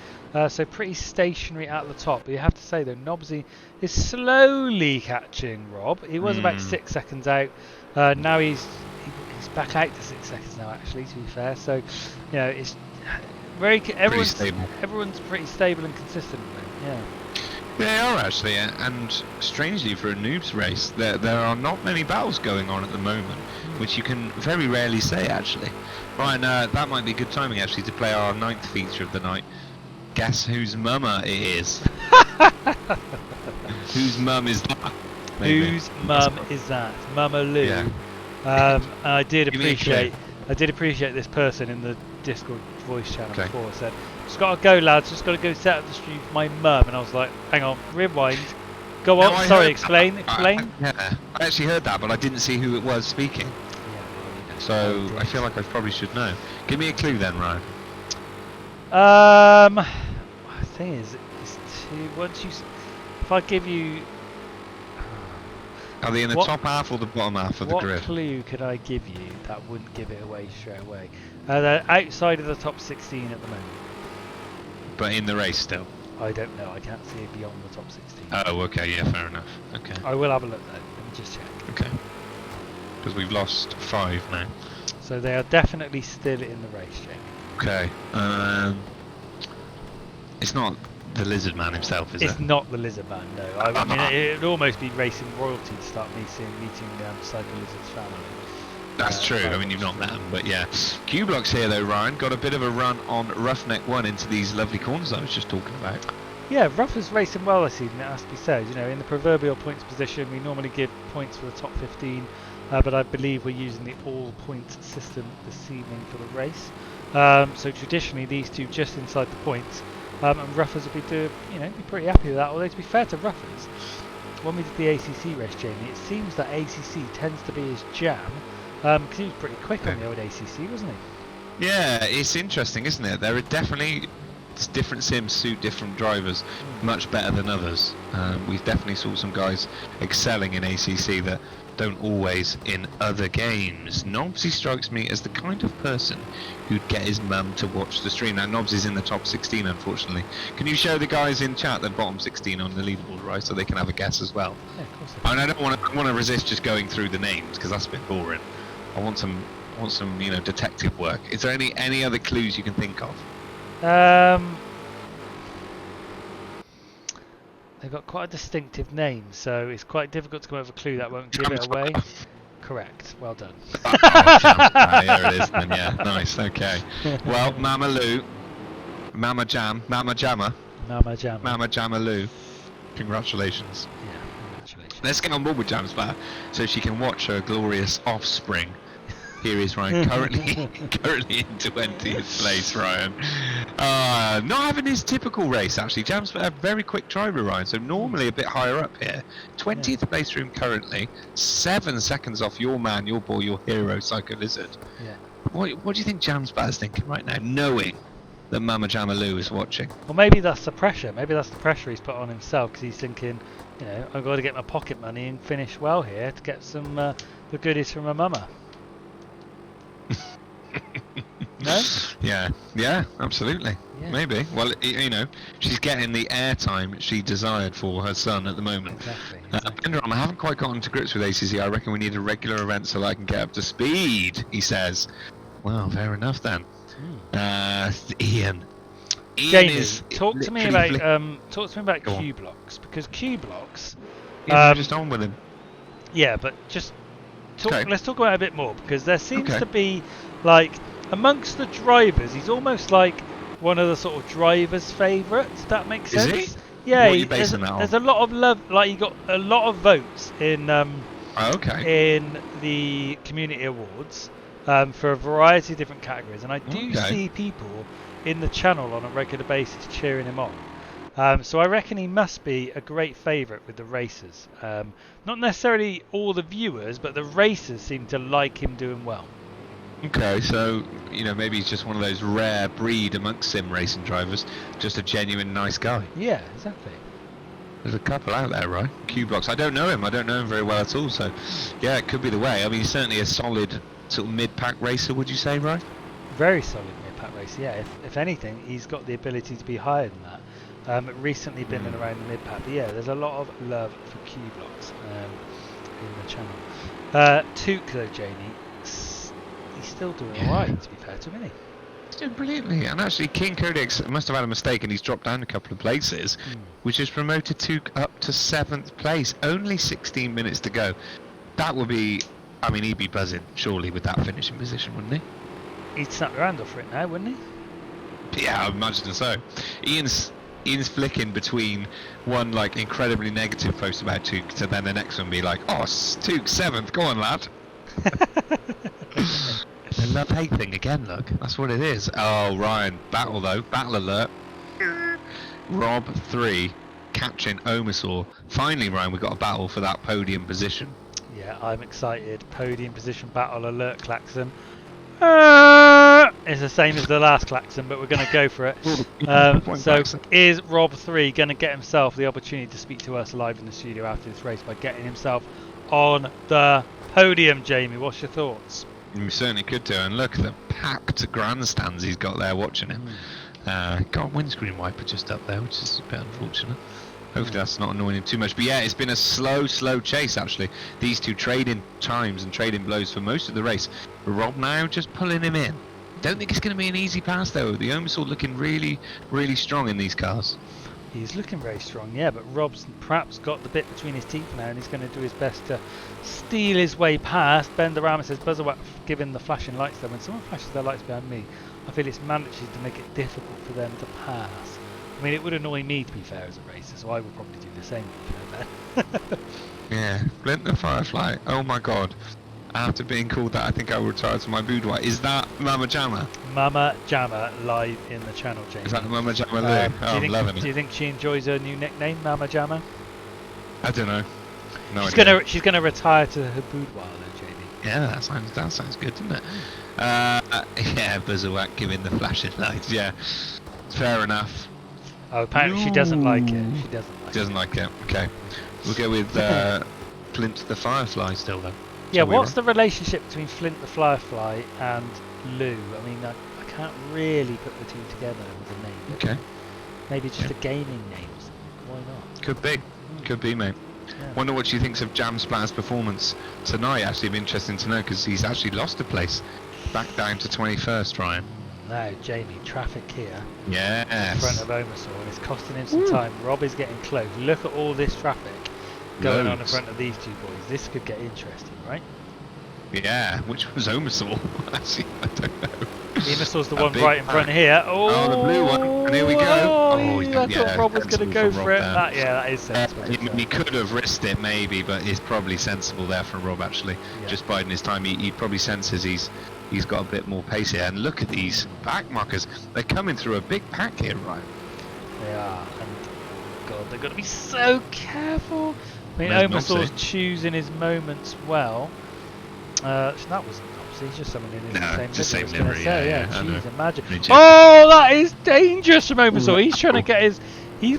So pretty stationary at the top. But you have to say though, Nobsy is slowly catching Rob. He was about 6 seconds out. Now he's back out to 6 seconds now, actually, to be fair. So, it's very everyone's pretty stable and consistent. Yeah. They are actually, and strangely for a noobs race, there are not many battles going on at the moment, which you can very rarely say actually. Ryan, that might be good timing actually to play our 9th feature of the night. Guess whose mumma it is? Whose mum is that? Maybe. Whose mum is that? Mama Lou. Yeah. And I did Give me a clue. appreciate this person in the Discord voice channel Okay. before said, just gotta go lads, just gotta go set up the stream for my mum, and I was like, hang on, rewind, go on, No, I sorry, heard explain. Yeah, I actually heard that, but I didn't see who it was speaking, so I feel like I probably should know. Give me a clue then, Ryan. The thing is, it's if I give you, Are they in the What- top half or the bottom half of the what grid? clue could I give you that wouldn't give it away straight away? They're outside of the top 16 at the moment. But in the race still. I don't know, I can't see it beyond the top 16. Oh, okay, yeah, fair enough. Okay, I will have a look though, let me just check. okay. Because we've lost 5 now. So they are definitely still in the race, Jake. Okay. It's not the Lizard Man himself, is It's it? not the Lizard Man, no. I mean, it'd almost be racing royalty to start meeting Cycle Lizard's family. That's true. I mean, you've not met him, but yeah. Q-Block's here though, Ryan. Got a bit of a run on Roughneck 1 into these lovely corners I was just talking about. Yeah, Ruff is racing well this evening, it has to be said. In the proverbial points position, we normally give points for the top 15, but I believe we're using the all-points system this evening for the race. So traditionally, these two just inside the points, and Ruffers would be pretty happy with that. Although to be fair to Ruffers, when we did the ACC race, Jamie, it seems that ACC tends to be his jam, because he was pretty quick on the old ACC, wasn't he? Yeah, it's interesting, isn't it? There are definitely different sims suit different drivers much better than others. We've definitely saw some guys excelling in ACC that don't always in other games. Nobsy strikes me as the kind of person who'd get his mum to watch the stream. Now Nobsy's in the top 16 unfortunately. Can you show the guys in chat the bottom 16 on the leaderboard, right, so they can have a guess as well? Yeah, of course. I mean, I don't want to resist just going through the names because that's a bit boring. I want some want some, you know, detective work. Is there any other clues you can think of? They've got quite a distinctive name, so it's quite difficult to come up with a clue that won't give it Jam away. Square. Correct. Well done. Oh, Jam Square, here it is then, yeah. Nice, okay. Well, Mama Lou, Mama Jam, Mama Jammer, Mama Jam. Mama Jammer Lou, congratulations. Yeah, congratulations. Let's get on board with Jam Square so she can watch her glorious offspring. Here is Ryan, currently in 20th place, Ryan. Not having his typical race, actually. Jam's a very quick driver, Ryan, so normally a bit higher up here. 20th place for him currently, 7 seconds off your man, your boy, your hero, Psycho Lizard. Yeah. What do you think Jam's is thinking right now, knowing that Mama Jamaloo is watching? Well, maybe that's the pressure. Maybe that's the pressure he's put on himself because he's thinking, you know, I've got to get my pocket money and finish well here to get some the goodies from my mama. No? Yeah, absolutely. Yeah. Maybe. Well, you know, she's getting the airtime she desired for her son at the moment. Exactly. Benderam, I haven't quite gotten to grips with ACC. I reckon we need a regular event so I can get up to speed, he says. Well, fair enough then. Ian. Jamie, is talk to me literally about Go on. Q blocks because Q blocks. we're just on with him. Yeah, but just Okay. let's talk about it a bit more because there seems Okay. to be like amongst the drivers, he's almost like one of the sort of drivers' favourites. That makes Is sense. he? Yeah, What are you basing that on? there's a lot of love. Like he got a lot of votes in Okay. in the community awards for a variety of different categories, and I do Okay. see people in the channel on a regular basis cheering him on. So I reckon he must be a great favourite with the racers. Not necessarily all the viewers, but the racers seem to like him doing well. Okay, so, you know, maybe he's just one of those rare breed amongst sim racing drivers, just a genuine nice guy. Yeah, exactly. There's a couple out there, right? Q-Blocks. I don't know him very well at all, so yeah, it could be the way. I mean, he's certainly a solid sort of mid-pack racer, would you say, right? Very solid mid-pack racer, yeah. If anything, he's got the ability to be higher than that. Recently been in around the mid-pack, but yeah, there's a lot of love for Q-Blocks in the channel. Took though, Jamie, he's still doing alright, to be fair to him, isn't he? He's doing brilliantly, and actually King Codex must have had a mistake and he's dropped down a couple of places, which has promoted Took up to 7th place. Only 16 minutes to go. That would be, I mean, he'd be buzzing, surely, with that finishing position, wouldn't he? He'd snap your hand off for it now, wouldn't he? Yeah, I imagine so. Ian's flicking between one like incredibly negative post about Took to then the next one be like, oh, Took 7th, go on lad. The love-hate thing again, look, that's what it is. Oh, Ryan, battle though, battle alert. Rob 3 catching Omasaur. Finally, Ryan, we got a battle for that podium position. Yeah, I'm excited. Podium position battle alert klaxon. It's the same as the last klaxon, but we're going to go for it. So is Rob 3 going to get himself the opportunity to speak to us live in the studio after this race by getting himself on the podium, Jamie? What's your thoughts? We certainly could do, and look at the packed grandstands he's got there watching him. Got a windscreen wiper just up there, which is a bit unfortunate. Hopefully that's not annoying him too much. But yeah, it's been a slow chase actually. These two trading times and trading blows for most of the race. Rob now just pulling him in. Don't think it's going to be an easy pass though. The Omasaur looking really strong in these cars. He's looking very strong, yeah, but Rob's perhaps got the bit between his teeth now and he's going to do his best to steal his way past. Benderama says, Buzzerwack giving the flashing lights there. When someone flashes their lights behind me, I feel it's mandatory to make it difficult for them to pass. I mean, it would annoy me, to be fair, as a racer, so I would probably do the same, you know, Ben. Yeah, Flint the Firefly. Oh my god. After being called that, I think I will retire to my boudoir. Is that Mama Jammer? Mama Jammer live in the channel, Jamie. Is that Mama Jammer Lou? I'm loving it. Do you think she enjoys her new nickname, Mama Jammer? I don't know. No idea. She's gonna retire to her boudoir, though, Jamie. Yeah, that sounds good, doesn't it? Yeah, Buzzerwack giving the flashing lights. Yeah, fair enough. Oh, apparently she doesn't like it. She Doesn't like it. Okay, we'll go with Flint the Firefly still then. Yeah, So we what's were- the relationship between Flint the Firefly and Lou? I mean, I can't really put the two together with a name. but Okay, Maybe just a gaming name or something. Why not? could be, mate. Yeah. Wonder what she thinks of Jam Splatter's performance tonight. Actually, be interesting to know because he's actually lost a place back down to 21st, Ryan. Now, Jamie, traffic here in Yes. front of Omersall, and it's costing him some time. Rob is getting close. Look at all this traffic going on in Loads. front of these two boys. This could get interesting, right? Yeah, which was Omersall? Actually, I don't know. Omersal's the A one big right in front pack. here. Oh, the blue one. And here we go. Oh, I thought Rob was going to sensible go from for Rob it. there. Yeah, that is sensible. He could have risked it maybe, but it's probably sensible there from Rob actually. Yeah. Just biding his time. He probably senses he's got a bit more pace here. And look at these back markers. They're coming through a big pack here, right? They are, and God, they've got to be so careful. I mean, There's Omersall's Nobsy. choosing his moments well. So that wasn't Nobsy, he's just someone in his No, same just livery, same I was gonna livery, say, yeah, I know. Jeez, imagine. Rigid. Oh, that is dangerous from Omersall. He's trying to get his.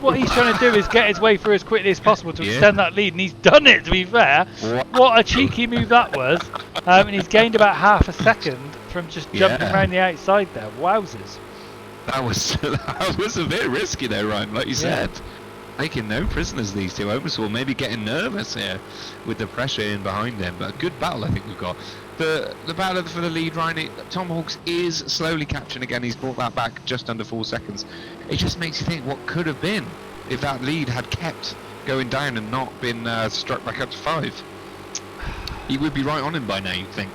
What he's trying to do is get his way through as quickly as possible to Yeah. extend that lead, and he's done it. To be fair, what a cheeky move that was, and he's gained about half a second from just jumping Yeah. around the outside there. Wowzers! That was a bit risky though, Ryan. Like you said, taking no prisoners. These two. Omersall maybe getting nervous here with the pressure in behind him. But a good battle, I think we've got. The battle for the lead, Ryan. Tom Hawks is slowly catching again. He's brought that back just under 4 seconds. It just makes you think what could have been if that lead had kept going down and not been struck back up to 5. He would be right on him by now, you'd think.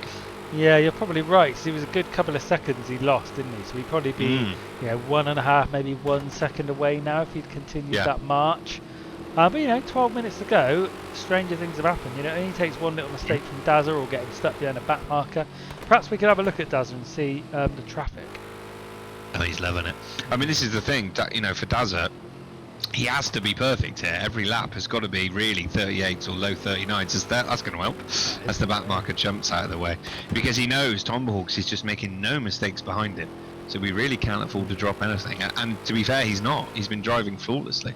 Yeah, you're probably right. 'Cause it was a good couple of seconds he lost, didn't he? So he'd probably be, 1.5, maybe 1 second away now if he'd continued Yeah. that march. But 12 minutes to go, stranger things have happened. It only takes one little mistake from Dazza or getting stuck behind a back marker. Perhaps we could have a look at Dazza and see the traffic. Oh, he's loving it. I mean, this is the thing, for Dazza, he has to be perfect here. Every lap has got to be really 38s or low 39s. That's going to help as the back marker jumps out of the way. Because he knows Tomahawks is just making no mistakes behind him. So we really can't afford to drop anything. And to be fair, he's not. He's been driving flawlessly.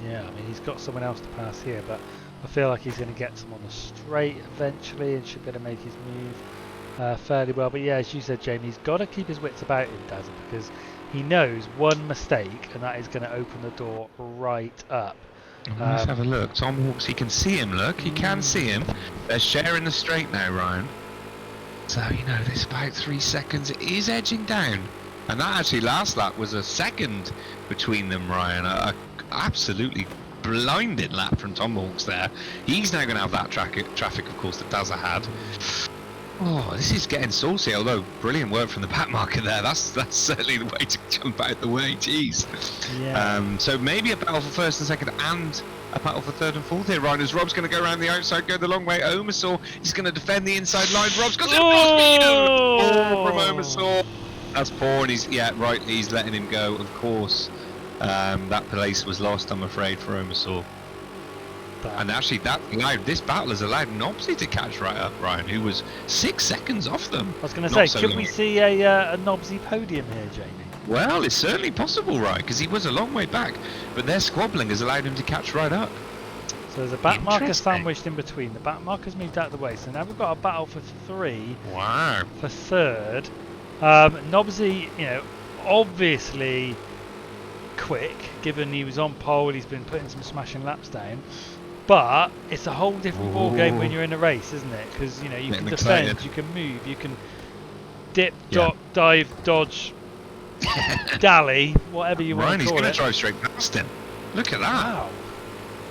Yeah, I mean, he's got someone else to pass here, but I feel like he's going to get some on the straight eventually and should be able to make his move fairly well. But yeah, as you said, Jamie, he's got to keep his wits about him, Dazza, because he knows one mistake and that is going to open the door right up. Let's have a look. Tomahawks, he can see him, look. He can see him. They're sharing the straight now, Ryan. So, there's about 3 seconds. It is edging down. And that actually, last lap was a second between them, Ryan. A absolutely blinded lap from Tomahawks there. He's now going to have that traffic, of course, that Dazza had. Oh, this is getting saucy, although brilliant work from the back marker there. That's certainly the way to jump out the way, jeez. Yeah. So maybe a battle for first and second and a battle for third and fourth here, Ryan, as Rob's going to go around the outside, go the long way. Omersall, he's going to defend the inside line. Rob's got the from Omersall. That's poor, and he's letting him go, of course. That place was lost, I'm afraid, for Omersall. And actually, this battle has allowed Nobsy to catch right up, Ryan, who was 6 seconds off them. I was going to Not say, so could long. we see a Nobsy podium here, Jamie? Well, it's certainly possible, right? Because he was a long way back, but their squabbling has allowed him to catch right up. So there's a back marker Interesting. sandwiched in between. The back marker's moved out of the way, so now we've got a battle for 3 Wow. for third. Nobsy, obviously quick, given he was on pole, he's been putting some smashing laps down. But it's a whole different ball game when you're in a race, isn't it? Because you can Getting defend, excited. you can move, you can dip, Yeah. dive, dodge, dally, whatever you Ryan, want to he's call going it. to drive straight past him. Look at that. Wow.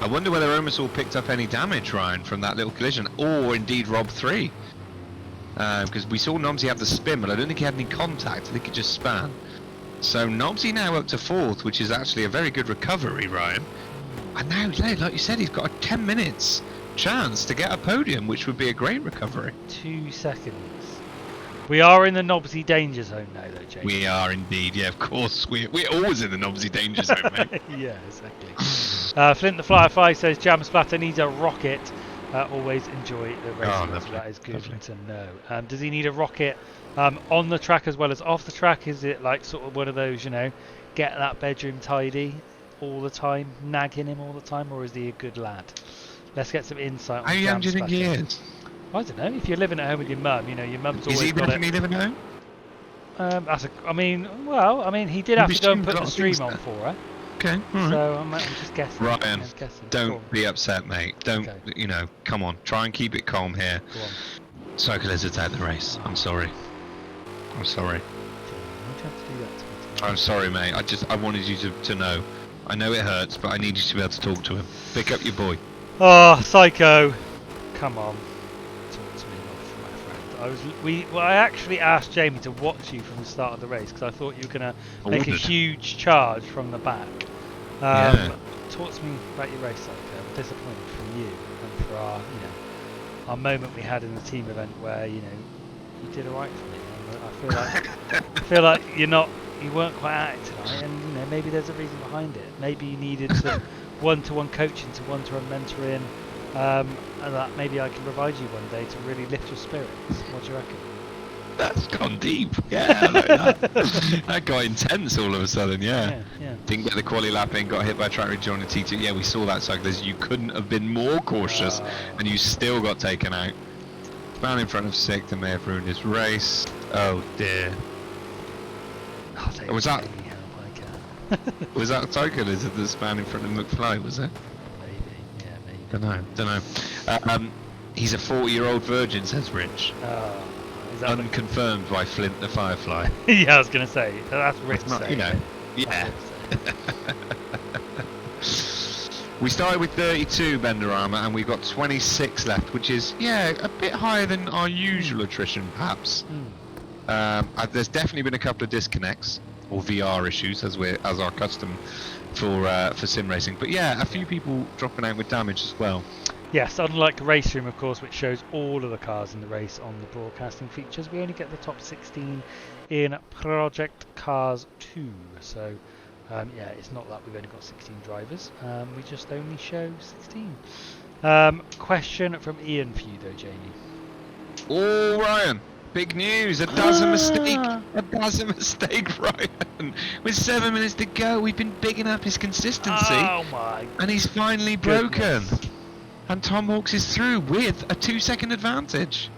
I wonder whether Omersall picked up any damage, Ryan, from that little collision, or indeed Rob 3. Because we saw Nobsy have the spin, but I don't think he had any contact. I think he just span. So Nobsy now up to 4th, which is actually a very good recovery, Ryan. And now, like you said, he's got a 10 minutes chance to get a podium, which would be a great recovery. 2 seconds. We are in the Nobsy danger zone now, though, James. We are indeed, yeah, of course. We're always in the Nobsy danger zone, mate. Yeah, exactly. Flint the Flyer 5 says Jam Splatter needs a rocket. Always enjoy the racing. lovely, So that is good lovely. to know. Does he need a rocket on the track as well as off the track? Is it like sort of one of those, get that bedroom tidy all the time, nagging him all the time, or is he a good lad? Let's get some insight on How young Jam do you think he Splatter. is? I don't know. If you're living at home with your mum, your mum's Is always he got it. definitely living at home? He did have to go and assumed put a the lot of stream things on there. for her. Okay, alright. So I'm just guessing. Ryan, I'm guessing. Go on. Don't be upset, mate. Don't, Okay. come on. Try and keep it calm here. Go on. Cyclists out the race. I'm sorry. I'm sorry. Why'd you have to do that to me today? I'm sorry, mate. I wanted you to know. I know it hurts, but I need you to be able to talk to him. Pick up your boy. Oh, Psycho! Come on, talk to me, my friend. I actually asked Jamie to watch you from the start of the race because I thought you were gonna make a Ordered. huge charge from the back. Yeah. Talk to me about your race, Psycho. I'm disappointed from you and for our, our moment we had in the team event where you did alright for me. And I feel like you weren't quite at it tonight, and maybe there's a reason behind it. Maybe you needed some one-to-one coaching, some one-to-one mentoring, and that maybe I can provide you one day to really lift your spirits. What do you reckon? That's gone deep. Yeah, I like that. That got intense all of a sudden. Yeah. Didn't get the quali lap in, got hit by track ridge on a T2. Yeah, we saw that, cyclist. You couldn't have been more cautious, and you still got taken out. Man in front of 6th and may have ruined his race. Oh dear. Was that cyclist the span in front of McFly? Was it? Maybe. Yeah, maybe. Don't know. He's a 40-year-old virgin, says Rich. Is that Unconfirmed by Flint the Firefly. yeah, I was gonna say that's Rich. It's not, saying it. Yeah. We started with 32 Benderama and we've got 26 left, which is a bit higher than our usual attrition, perhaps. There's definitely been a couple of disconnects or VR issues, as our custom for sim racing. But a few people dropping out with damage as well. Yes, unlike Race Room, of course, which shows all of the cars in the race on the broadcasting features, we only get the top 16 in Project Cars 2. So, it's not that we've only got 16 drivers. We just only show 16. Question from Ian for you, though, Jamie. Oh, Ryan. Big news. A dozen mistake. A dozen mistake, Ryan. With 7 minutes to go, we've been bigging up his consistency. Oh, my And he's finally broken. goodness. And Tom Hawks is through with a 2-second advantage.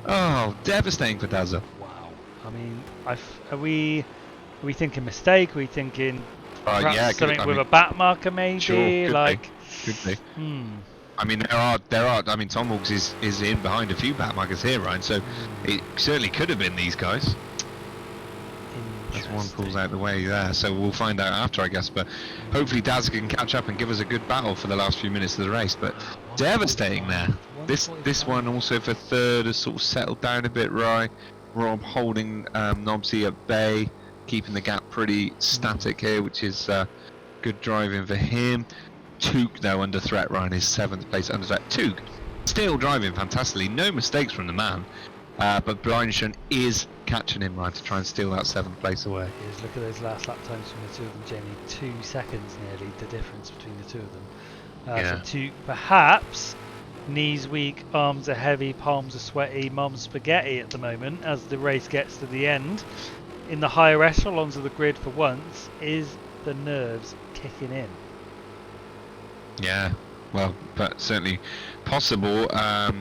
Oh, devastating for Dazza. Wow. I mean, are we thinking mistake? Are we thinking perhaps something with a back marker, maybe? Sure, could be. I mean, there are. I mean, Tom Hawks is in behind a few back markers here, Ryan. So it certainly could have been these guys. As one pulls out the way there, so we'll find out after, I guess. But hopefully Daz can catch up and give us a good battle for the last few minutes of the race. But devastating there. This one also for third has sort of settled down a bit, right? Rob holding Nobsy at bay, keeping the gap pretty static here, which is good driving for him. Took though under threat, Ryan, is 7th place under threat. Took still driving fantastically, no mistakes from the man. But Blindshun is catching him, right, to try and steal that 7th place away. Yes, look at those last lap times from the two of them, Jamie. 2 seconds nearly, the difference between the two of them. So Took perhaps knees weak, arms are heavy, palms are sweaty, mom's spaghetti at the moment as the race gets to the end. In the higher echelons of the grid for once, is the nerves kicking in? Yeah, well, but certainly possible.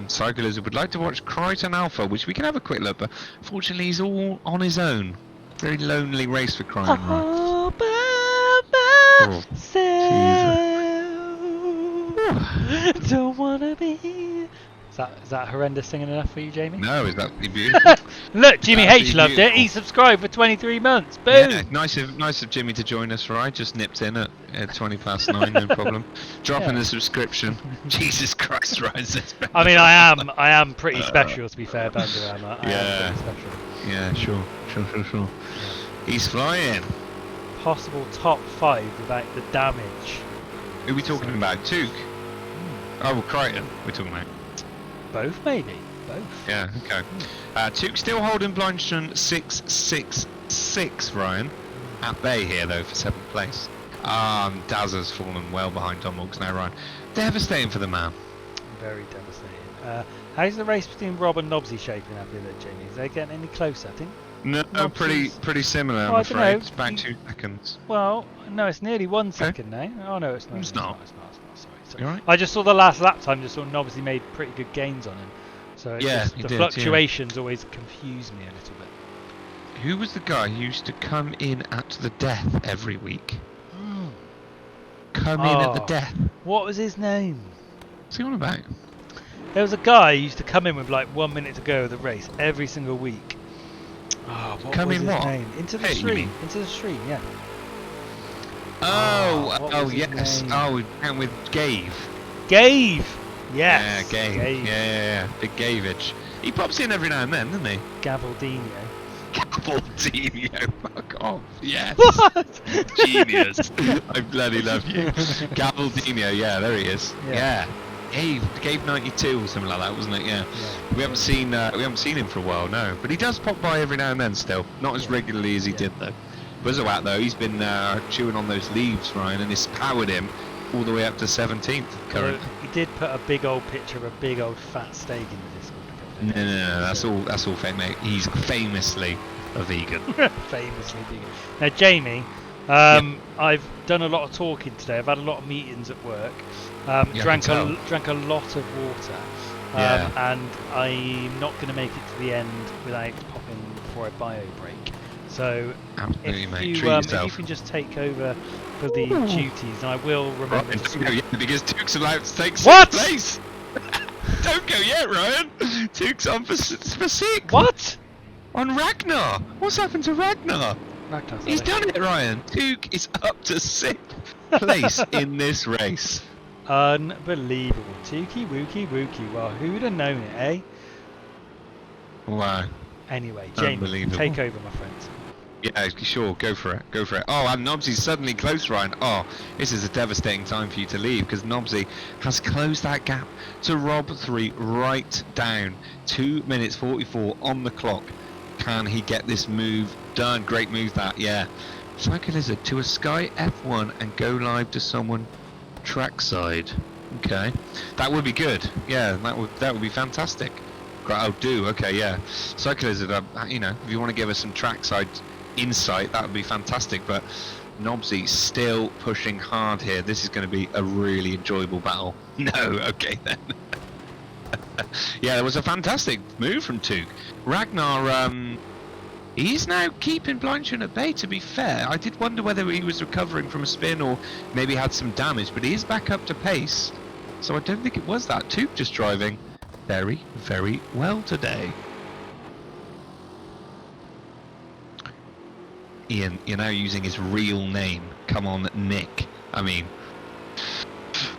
Cyclers would like to watch Crichton Alpha, which we can have a quick look, but unfortunately he's all on his own. Very lonely race for Crichton, right? All by Oh, myself. Don't wanna be. Is that horrendous singing enough for you, Jamie? No, is that beautiful? Look, Jimmy Absolutely H loved it. beautiful. He subscribed for 23 months. Boom. Yeah, nice of Jimmy to join us, right? Just nipped in at 9:20, no problem. Dropping a subscription. Jesus Christ, right? I mean, I am pretty special, to be fair, Bandarama. I am pretty special. Yeah, sure. He's flying. Possible top 5 without the damage. Who are we talking about? Took? Oh, well, Crichton we're talking about. Both, maybe. Both. Yeah, okay. Took still holding Blindstone 666, Ryan. At bay here, though, for 7th place. Daz has fallen well behind Tom Hawks now, Ryan. Devastating for the man. Very devastating. How's the race between Rob and Nobsy shaping up here, Jamie? Is they getting any closer, I think? No, Nobsy's- pretty similar, I'm Well, I dunno. afraid. It's about 2 seconds. Well, no, it's nearly 1 second now. Oh, no, it's not. It's not. Sorry. You alright? I just saw the last lap time, just saw Nobsy made pretty good gains on him. So it's Yeah, just, he the did, fluctuations always confuse me a little bit. Who was the guy who used to come in at the death every week? Come in at the Oh. death. What was his name? What's he on about? There was a guy who used to come in with like 1 minute to go of the race every single week. Oh, what Come was in his what? name? Into the Hey, you stream. mean? Into the stream, yeah. Oh, what oh was his yes. name? Oh, and with Gave. Gave! Yes! Yeah, Gave. Yeah, big Gavage. He pops in every now and then, doesn't he? Gavaldino. Gavaldino, fuck off. Yes. What? Genius. I bloody love you. Gavaldino, yeah, there he is. Yeah. Yeah. Gave 92 or something like that, wasn't it? Yeah. We haven't seen him for a while, no. But he does pop by every now and then still. Not as regularly as he did though. Buzzawat though, he's been chewing on those leaves, Ryan, and it's powered him all the way up to 17th currently. He did put a big old picture of a big old fat steak in the Discord. No, that's all fake, mate. He's famously a vegan. Famously vegan. Now, Jamie, I've done a lot of talking today. I've had a lot of meetings at work. Drank a lot of water. And I'm not going to make it to the end without popping for a bio break. So Absolutely, if mate. you, Treat if yourself. you can just take over for the duties, and I will remember to switch. Yeah, because Tuke's allowed to take What? sixth place. Don't go yet, Ryan. Tuke's on for sixth. What? On Ragnar. What's happened to Ragnar? Ragnar's He's on done it, Ryan. Tuke is up to 6th place in this race. Unbelievable. Tookie wookie wookie. Well, who'd have known it, eh? Wow. Anyway, Jamie, Unbelievable. take over, my friend. Yeah, sure. Go for it. Go for it. Oh, and Nobsy's suddenly close, Ryan. Oh, this is a devastating time for you to leave because Nobsy has closed that gap to Rob 3 right down. 2 minutes 44 on the clock. Can he get this move done? Great move that, yeah. Psycho Lizard to a Sky F1 and go live to someone trackside. Okay, that would be good. Yeah, that would be fantastic. I'll do. Okay, yeah. Psycho Lizard, you know, if you want to give us some trackside insight, that would be fantastic. But Nobsy still pushing hard here. This is going to be a really enjoyable battle. No, okay then. Yeah, it was a fantastic move from Tuke. Ragnar, he's now keeping Blindshun at bay, to be fair. I did wonder whether he was recovering from a spin or maybe had some damage, but he is back up to pace. So I don't think it was that. Tuke just driving very, very well today. Ian, you're now using his real name. Come on, Nick. I mean,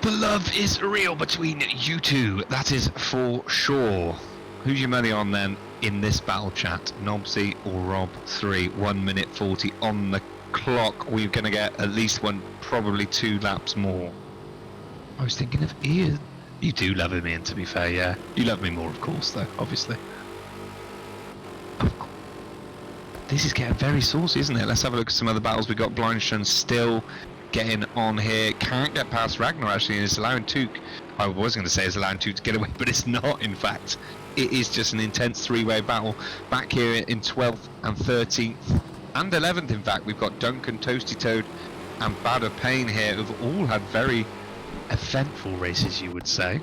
the love is real between you two. That is for sure. Who's your money on then in this battle chat? Nobsy or Rob 3? 1 minute 40 on the clock. We're going to get at least one, probably 2 laps more. I was thinking of Ian. You do love him, Ian, to be fair, yeah. You love me more, of course, though, obviously. This is getting very saucy, isn't it? Let's have a look at some other battles. We've got Blindshun still getting on here. Can't get past Ragnar, actually, and it's allowing Tuke. I was going to say it's allowing Tuke to get away, but it's not, in fact. It is just an intense 3-way battle. Back here in 12th and 13th and 11th, in fact, we've got Duncan, Toasty Toad, and Badder Payne here, who've all had very eventful races, you would say.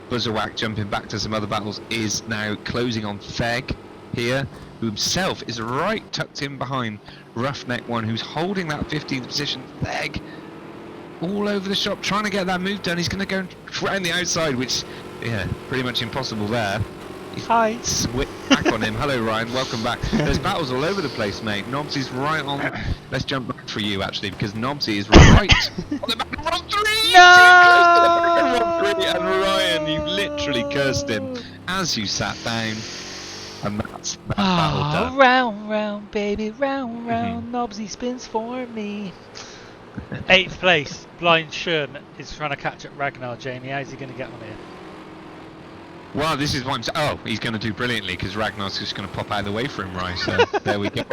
Buzzawak jumping back to some other battles is now closing on Feg here, who himself is right tucked in behind Roughneck 1, who's holding that 15th position. Feg all over the shop trying to get that move done. He's going to go around the outside, which, yeah, pretty much impossible there. Hi. Switch back on him. Hello, Ryan. Welcome back. There's battles all over the place, mate. Nobsy's right on. Let's jump back for you, actually, because Nobsy is right on the back of Rob 3. No! Too close to the back of Rob 3, and Ryan, you literally cursed him as you sat down. And that's that battle done. Round, round, baby, round, round. Nobsy spins for me. 8th place. Blindshun is trying to catch up Ragnar. Jamie, how's he going to get on here? Well, this is what I'm saying. Oh, he's going to do brilliantly because Ragnar's just going to pop out of the way for him, right? So there we go.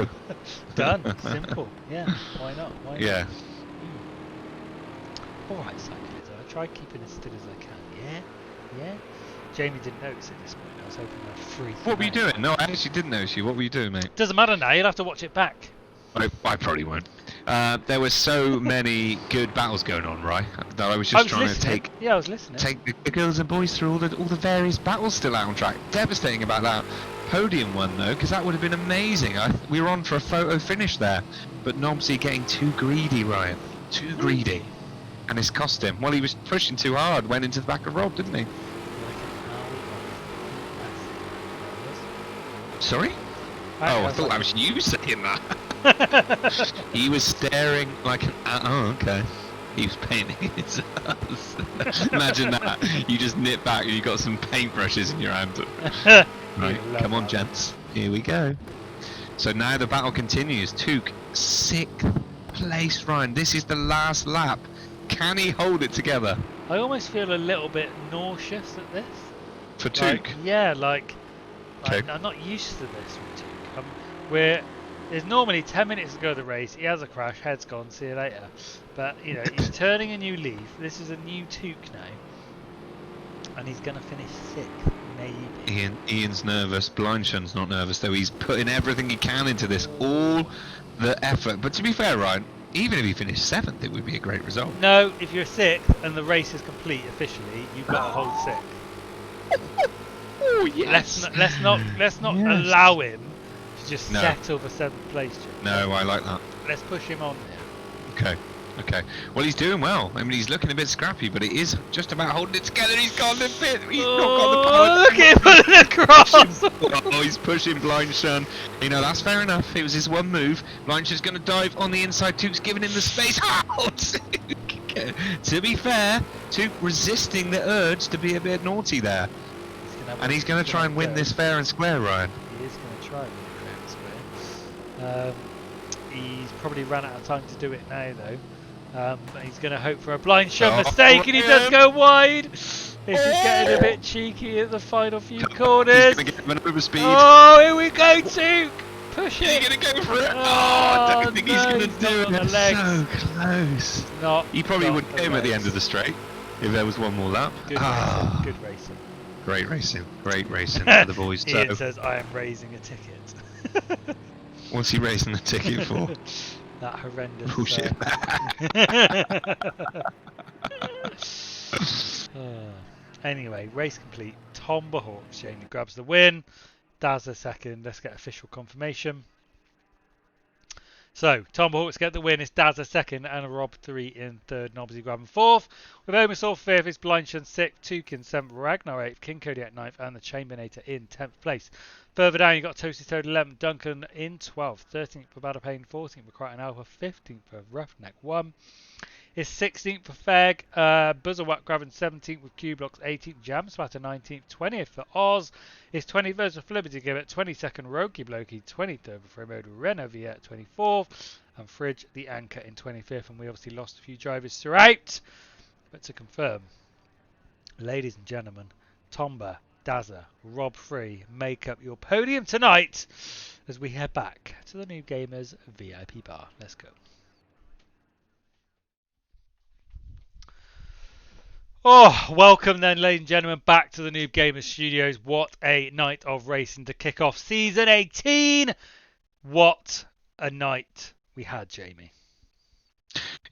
Done. Simple. Yeah. Why not? Why not? Yeah. Alright, Cyclist. I'll try keeping as still as I can. Yeah? Yeah? Jamie didn't notice at this point. I was hoping I'd free. What were you doing? No, I actually didn't notice you. What were you doing, mate? Doesn't matter now. You'll have to watch it back. I probably won't. There were so many good battles going on, right? That I was just trying to take I was listening. the girls and boys through all the various battles still out on track. Devastating about that podium one though, because that would have been amazing. We were on for a photo finish there, but Nobsy getting too greedy, Ryan. Too greedy, and it's cost him. Well, he was pushing too hard. Went into the back of Rob, didn't he? Sorry? Oh, I thought that was you saying that. He was staring like an. Oh, okay. He was painting his ass. Imagine that. You just nip back and you got some paintbrushes in your hand. Right, come on, gents. Here we go. So now the battle continues. Took 6th place, Ryan. This is the last lap. Can he hold it together? I almost feel a little bit nauseous at this. For Like, Took? yeah, like Okay. I'm not used to this with Took. There's normally 10 minutes to go to the race. He has a crash, head's gone, see you later. But you know, he's turning a new leaf. This is a new Took now, and he's gonna finish 6th, maybe. Ian's nervous. Blindshun's not nervous though. He's putting everything he can into this, all the effort. But to be fair, Ryan, even if he finished 7th, it would be a great result. No, if you're 6th and the race is complete officially, you've got to hold 6th. Oh yes. Let's not Yes. allow him to just No. settle for 7th place. Jim. No, I like that. Let's push him on there. Okay. Okay. Well, he's doing well. I mean, he's looking a bit scrappy, but it is just about holding it together. He's gone a bit. He's not got the power. Look at him putting across. Oh, he's pushing Blindshun. You know, that's fair enough. It was his one move. Blindshun's going to dive on the inside. Took's giving him the space. Oh, Took. To be fair, Took resisting the urge to be a bit naughty there. And he's going to try and win this fair and square, Ryan. He is going to try and win fair and square. He's probably run out of time to do it now, though. He's going to hope for a Blindshun mistake, and he does go wide. This is getting a bit cheeky at the final few corners. He's going to get him an overspeed. Oh, here we go, Took. Push it. He's going to go for it. Oh, I don't think he's no, going to he's do not on it. the legs. So close. Not He probably on would the get him at the legs. end of the straight if there was one more lap. Good Ah, racing. Good racing. great racing. Great racing for the boys. Ian So, says, I am raising a ticket. what's he raising the ticket for? That horrendous. Bullshit. Anyway, race complete. Tom Bahawks, Jamie grabs the win. Dazza second. Let's get official confirmation. So, Tom Bahawks get the win. It's Dazza second and Rob 3 in third. Nobsy grabbing fourth. With Omisol fifth, it's Blindshun sixth. Took in seventh. Ragnar eighth. King Kodiak ninth. And the Chambernator in 10th place. Further down, you've got Toasty Toad 11th. Duncan in 12th. 13th for Badapane. 14th for Crichton Alpha. 15th for Roughneck 1. It's 16th for Feg, Buzzerwack grabbing 17th with Q-Blocks 18th, Jam Splatter 19th, 20th for Oz, it's 21st for Liberty Gibbet, 22nd Roki Blokey, 23rd for Fromode Renovier at 24th, and Fridge the Anchor in 25th, and we obviously lost a few drivers throughout, but to confirm, ladies and gentlemen, Tomba, Dazza, Rob Free make up your podium tonight as we head back to the NoobGamerz VIP bar. Let's go. Oh, welcome then, ladies and gentlemen, back to the NoobGamerz Studios. What a night of racing to kick off Season 18. What a night we had, Jamie.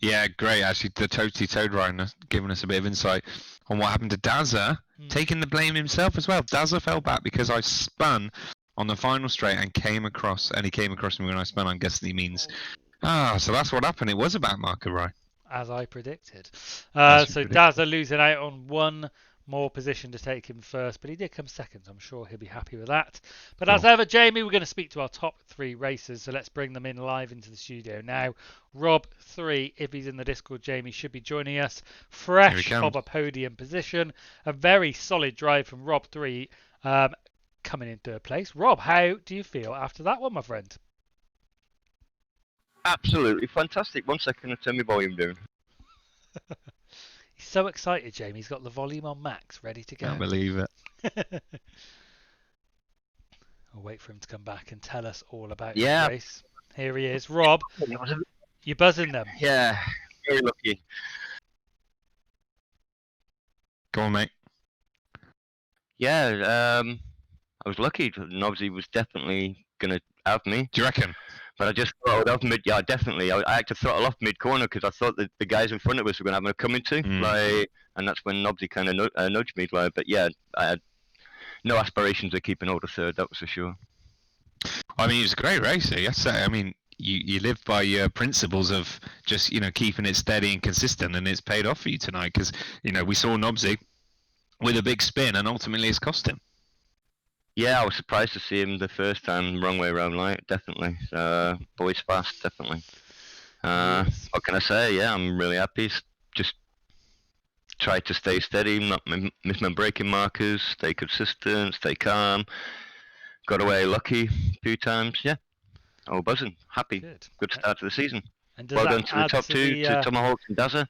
Yeah, great. Actually, the Toasty Toad Rider giving us a bit of insight on what happened to Dazza, taking the blame himself as well. Dazza fell back because I spun on the final straight and came across, and he came across me when I spun. I'm guessing he means, so that's what happened. It was about Marco, right? As I predicted. As you So predicted. Dazza losing out on one more position to take him first, but he did come second. I'm sure he'll be happy with that. But as ever, Jamie, we're going to speak to our top three racers, so let's bring them in live into the studio now. Rob 3, if he's in the Discord, Jamie, should be joining us. Fresh of a podium position. A very solid drive from Rob 3, coming in third place. Rob, how do you feel after that one, my friend? Absolutely fantastic. 1 second, I'll turn my volume down. He's so excited, Jamie. He's got the volume on max, ready to go. Can't believe it. I'll wait for him to come back and tell us all about Yeah. his race. Here he is. Rob, you're buzzing them. Yeah, very lucky. Go on, mate. Yeah, I was lucky. Nobsy was definitely going to have me. Do you reckon? But I just throttled off mid. Yeah, definitely. I had to throttle off mid corner because I thought that the guys in front of us were going to have me coming to. Like, and that's when Nobsy kind of nudged me. Like, but yeah, I had no aspirations of keeping hold of third. That was for sure. I mean, he was a great racer. Yes, I mean, you live by your principles of just keeping it steady and consistent, and it's paid off for you tonight because we saw Nobsy with a big spin, and ultimately it's cost him. Yeah, I was surprised to see him the first time, wrong way around, like, definitely. Boy's fast, definitely. Yes. What can I say? Yeah, I'm really happy. Just try to stay steady, not miss my braking markers, stay consistent, stay calm. Got away lucky a few times. Yeah, all buzzing, happy. Good. Good start to the season. And does Well that done to the add top to two, the? to Tomahawks and Daza.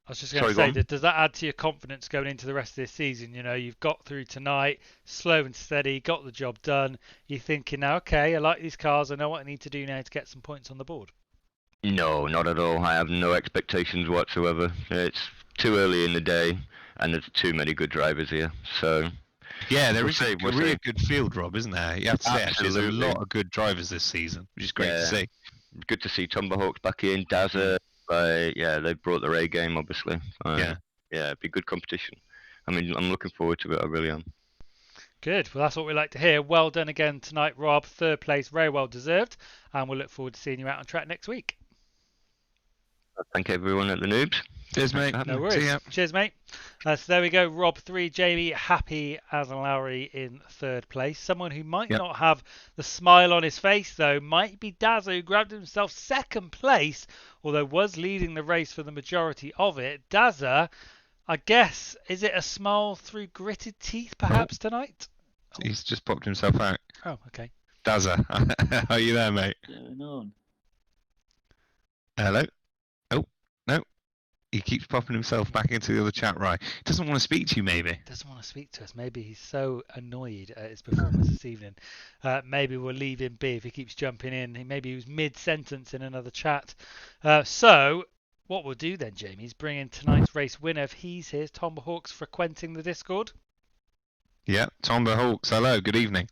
I was just going to Sorry, go say, on. does that add to your confidence going into the rest of this season? You know, you've got through tonight, slow and steady, got the job done. You're thinking now, okay, I like these cars. I know what I need to do now to get some points on the board. No, not at all. I have no expectations whatsoever. It's too early in the day, and there's too many good drivers here. So Yeah, there We'll is see, a we'll really see. good field, Rob, isn't there? You have to say, actually, there's a Absolutely. lot of good drivers this season, which is great to Yeah. see. Good to see Tomahawks back in. Daza, yeah, they brought their A game, obviously. Yeah. Yeah, it'd be good competition. I mean, I'm looking forward to it. I really am. Good. Well, that's what we like to hear. Well done again tonight, Rob. Third place, very well deserved. And we'll look forward to seeing you out on track next week. Thank everyone at the Noobs. Cheers, mate. Thanks for having No me. worries. See ya. Cheers, mate. So there we go. Rob 3, Jamie Happy as Lowry in third place. Someone who might Yep. not have the smile on his face, though, might be Dazza, who grabbed himself second place, although was leading the race for the majority of it. Dazza, I guess, is it a smile through gritted teeth perhaps tonight? He's just popped himself out. Oh, okay. Dazza, are you there, mate? Going on? Hello? Oh, no. He keeps popping himself back into the other chat, right? He doesn't want to speak to you, maybe. Doesn't want to speak to us. Maybe he's so annoyed at his performance this evening. Maybe we'll leave him be if he keeps jumping in. Maybe he was mid-sentence in another chat. So what we'll do then, Jamie, is bring in tonight's race winner. If he's here, Tomahawks frequenting the Discord. Yeah, Tombo Hawks, hello, good evening.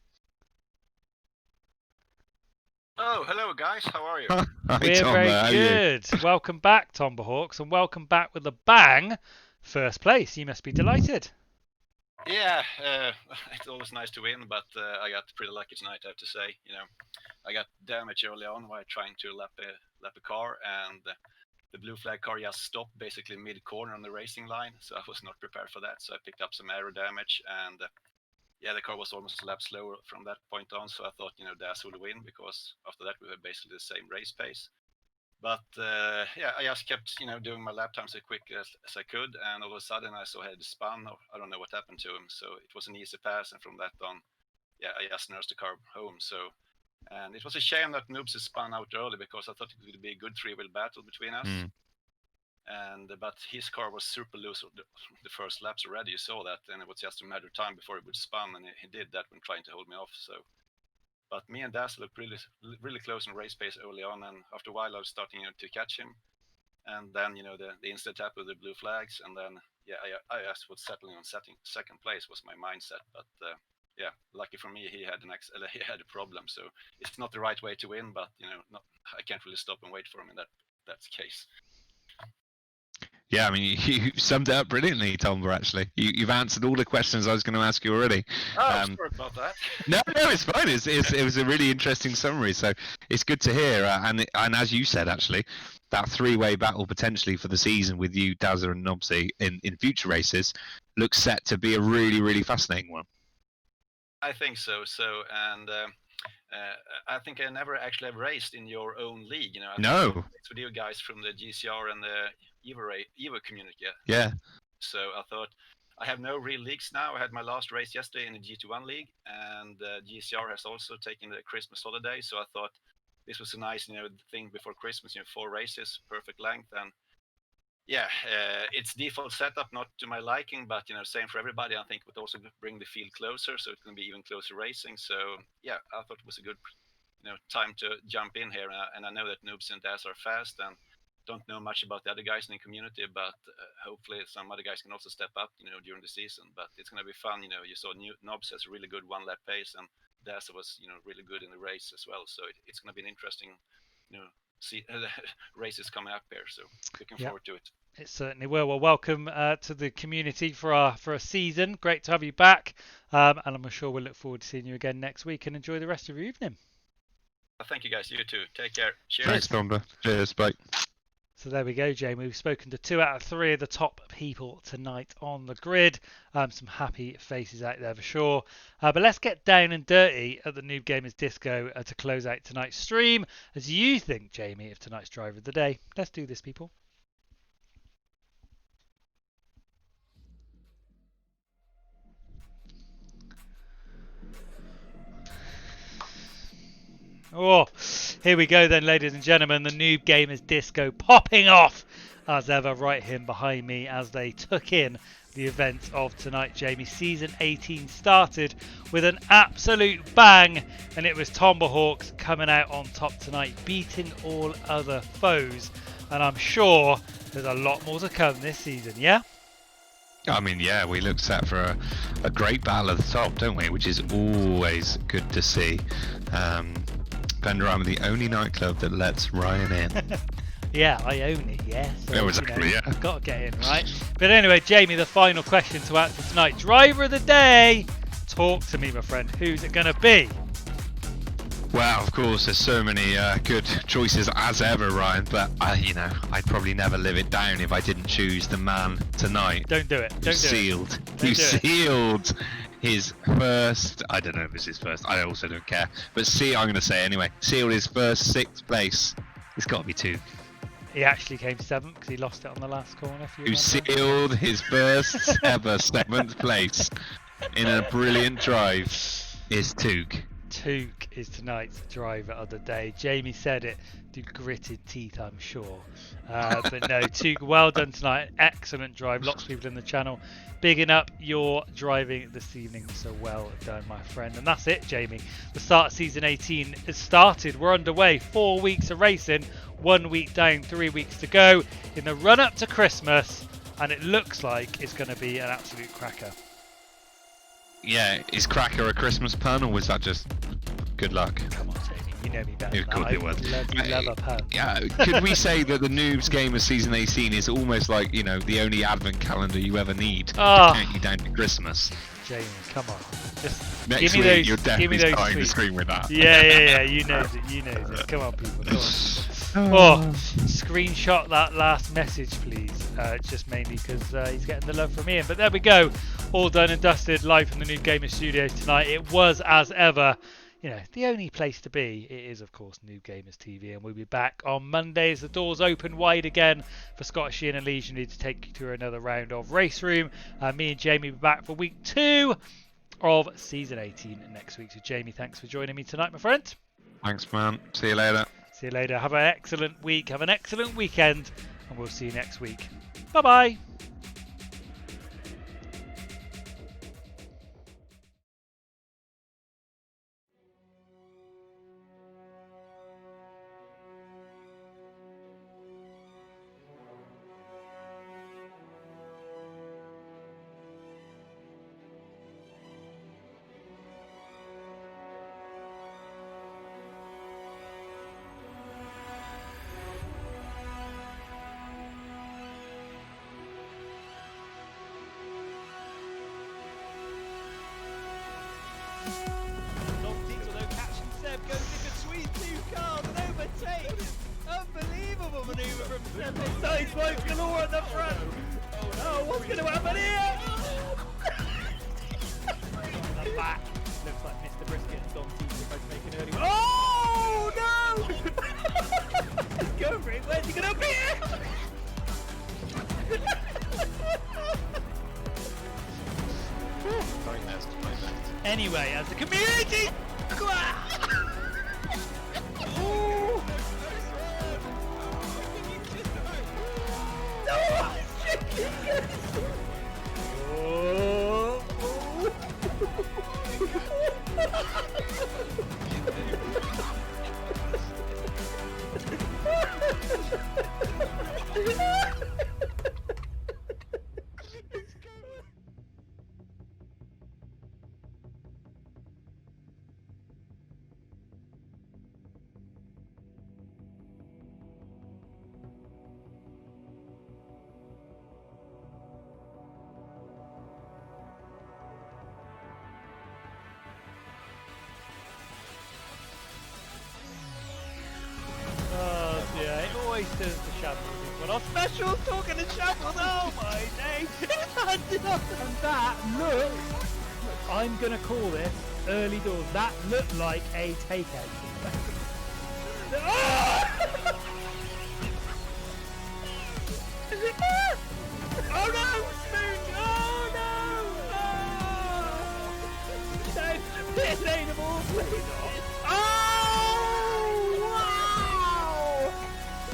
Oh, hello guys, how are you? Hi, We're Tombo, very how are you? good. Welcome back, Tomahawks, and welcome back with a bang. First place. You must be delighted. Yeah, it's always nice to win, but I got pretty lucky tonight, I have to say. You know, I got damage early on while trying to lap a car, and the blue flag car just stopped basically mid-corner on the racing line, so I was not prepared for that. So I picked up some aero damage, and yeah, the car was almost a lap slower from that point on. So I thought, you know, Das would win because after that we were basically the same race pace. But yeah, I just kept, you know, doing my lap times as quick as I could, and all of a sudden I saw he had spun. I don't know what happened to him, so it was an easy pass, and from that on, yeah, I just nursed the car home. So, and it was a shame that Noobs spun out early because I thought it would be a good three-wheel battle between us. And but his car was super loose the first laps already. You saw that, and it was just a matter of time before it would spun, and he did that when trying to hold me off. So. But me and Das looked really close in race pace early on, and after a while I was starting to catch him. And then, you know, the instant tap with the blue flags, and then, yeah, I just was settling on second place was my mindset. But yeah, lucky for me, he had a problem. So it's not the right way to win, but, you know, I can't really stop and wait for him in that case. Yeah, I mean, you summed it up brilliantly, Tombo, actually. You've answered all the questions I was going to ask you already. Oh, sorry about that. No, it's fine. It was a really interesting summary, so it's good to hear. And as you said, actually, that three-way battle potentially for the season with you, Dazza, and Nobsy in future races looks set to be a really, really fascinating one. I think so. And I think I never actually have raced in your own league. You know, No. It's with you guys from the GCR and the EVO community. Yeah. So I thought I have no real leagues now. I had my last race yesterday in the GT1 league, and GCR has also taken the Christmas holiday. So I thought this was a nice, you know, thing before Christmas. You know, 4 races, perfect length, and yeah, it's default setup, not to my liking, but, you know, same for everybody. I think it would also bring the field closer, so it's going to be even closer racing. So yeah, I thought it was a good, you know, time to jump in here, and I know that Noobs and Das are fast, and don't know much about the other guys in the community, but hopefully some other guys can also step up, you know, during the season. But it's going to be fun. You know, you saw Noobs has a really good one lap pace, and Das was, you know, really good in the race as well. So it's going to be an interesting, you know, races coming up here. So looking forward to it. It certainly will. Well, welcome to the community for a season. Great to have you back, and I'm sure we'll look forward to seeing you again next week. And enjoy the rest of your evening. Thank you, guys. You too. Take care. Cheers. Thanks, Tombo. Cheers, bye. So So there we go, Jamie. We've spoken to 2 out of 3 of the top people tonight on the grid. Some happy faces out there for sure. But let's get down and dirty at the NoobGamerz Disco to close out tonight's stream. As you think, Jamie, of tonight's driver of the day. Let's do this, people. Oh, here we go then, ladies and gentlemen. The NoobGamerz Disco popping off as ever right here behind me as they took in the event of tonight, Jamie. Season 18 started with an absolute bang, and it was Tomahawks coming out on top tonight, beating all other foes. And I'm sure there's a lot more to come this season, yeah? I mean, yeah, we look set for a great battle at the top, don't we? Which is always good to see. Benderham, the only nightclub that lets Ryan in. Yeah, I own it, yeah. So, exactly, yeah. I've got to get in, right? But anyway, Jamie, the final question to answer tonight. Driver of the day. Talk to me, my friend. Who's it going to be? Well, of course, there's so many good choices as ever, Ryan. But I'd probably never live it down if I didn't choose the man tonight. Don't do it. Don't do sealed. it. Who sealed his first? I don't know if it's his first. I also don't care. But I'm going to say anyway. Sealed his first 6th place. It's got to be Toog. He actually came 7th because he lost it on the last corner. If you Who remember. sealed his first ever 7th place in a brilliant drive is Toog. Toog is tonight's driver of the day. Jamie said it, do gritted teeth, I'm sure. But no, Toog, well done tonight. Excellent drive. Lots of people in the channel bigging up your driving this evening. So well done, my friend. And that's it, Jamie. The start of season 18 has started. We're underway. 4 weeks of racing. 1 week down, 3 weeks to go in the run up to Christmas. And it looks like it's going to be an absolute cracker. Yeah, is cracker a Christmas pun, or was that just good luck? Come on, Jamie, you know me better Of than course that. it was. I love a pun. Yeah, could we say that the NoobGamerz season 18 is almost like, the only advent calendar you ever need to count you down to Christmas? Jamie, come on. Just Next give me week, those, you're give me definitely those starting to tweets. scream with that. Yeah, you know it. Come on, people, come on. Oh, screenshot that last message, please. Just mainly because he's getting the love from Ian. But there we go. All done and dusted, live from the NoobGamerz studios tonight. It was, as ever, the only place to be. It is, of course, NoobGamerz TV, and we'll be back on Monday as the doors open wide again for Scottish Ian and Legendary to take you through another round of Race Room. Me and Jamie will be back for week 2 of season 18 next week. So, Jamie, thanks for joining me tonight, my friend. Thanks, man. See you later. See you later. Have an excellent week. Have an excellent weekend, and we'll see you next week. Bye-bye. Anyway, as a community, always turns to shambles. But our specials talking to shambles. Oh my days! It's handed up. And that looks. I'm gonna call this early doors. That looked like a takeout. Oh no, Spoon! Oh no! Oh! This ain't a ball, please. Oh wow!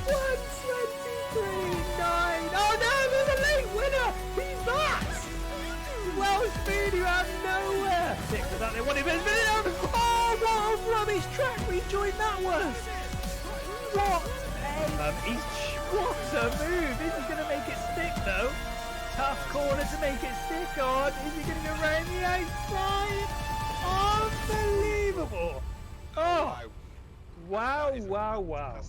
123.9. Oh no, there's a late winner. He's that. Well, Spoon, you out of nowhere. Six was out there. What if it's been out? Oh, what a rubbish track we joined that was. What what a move! Is he going to make it stick though? Tough corner to make it stick on. Is he going to go round the outside? Unbelievable! Oh! Wow, wow, wow.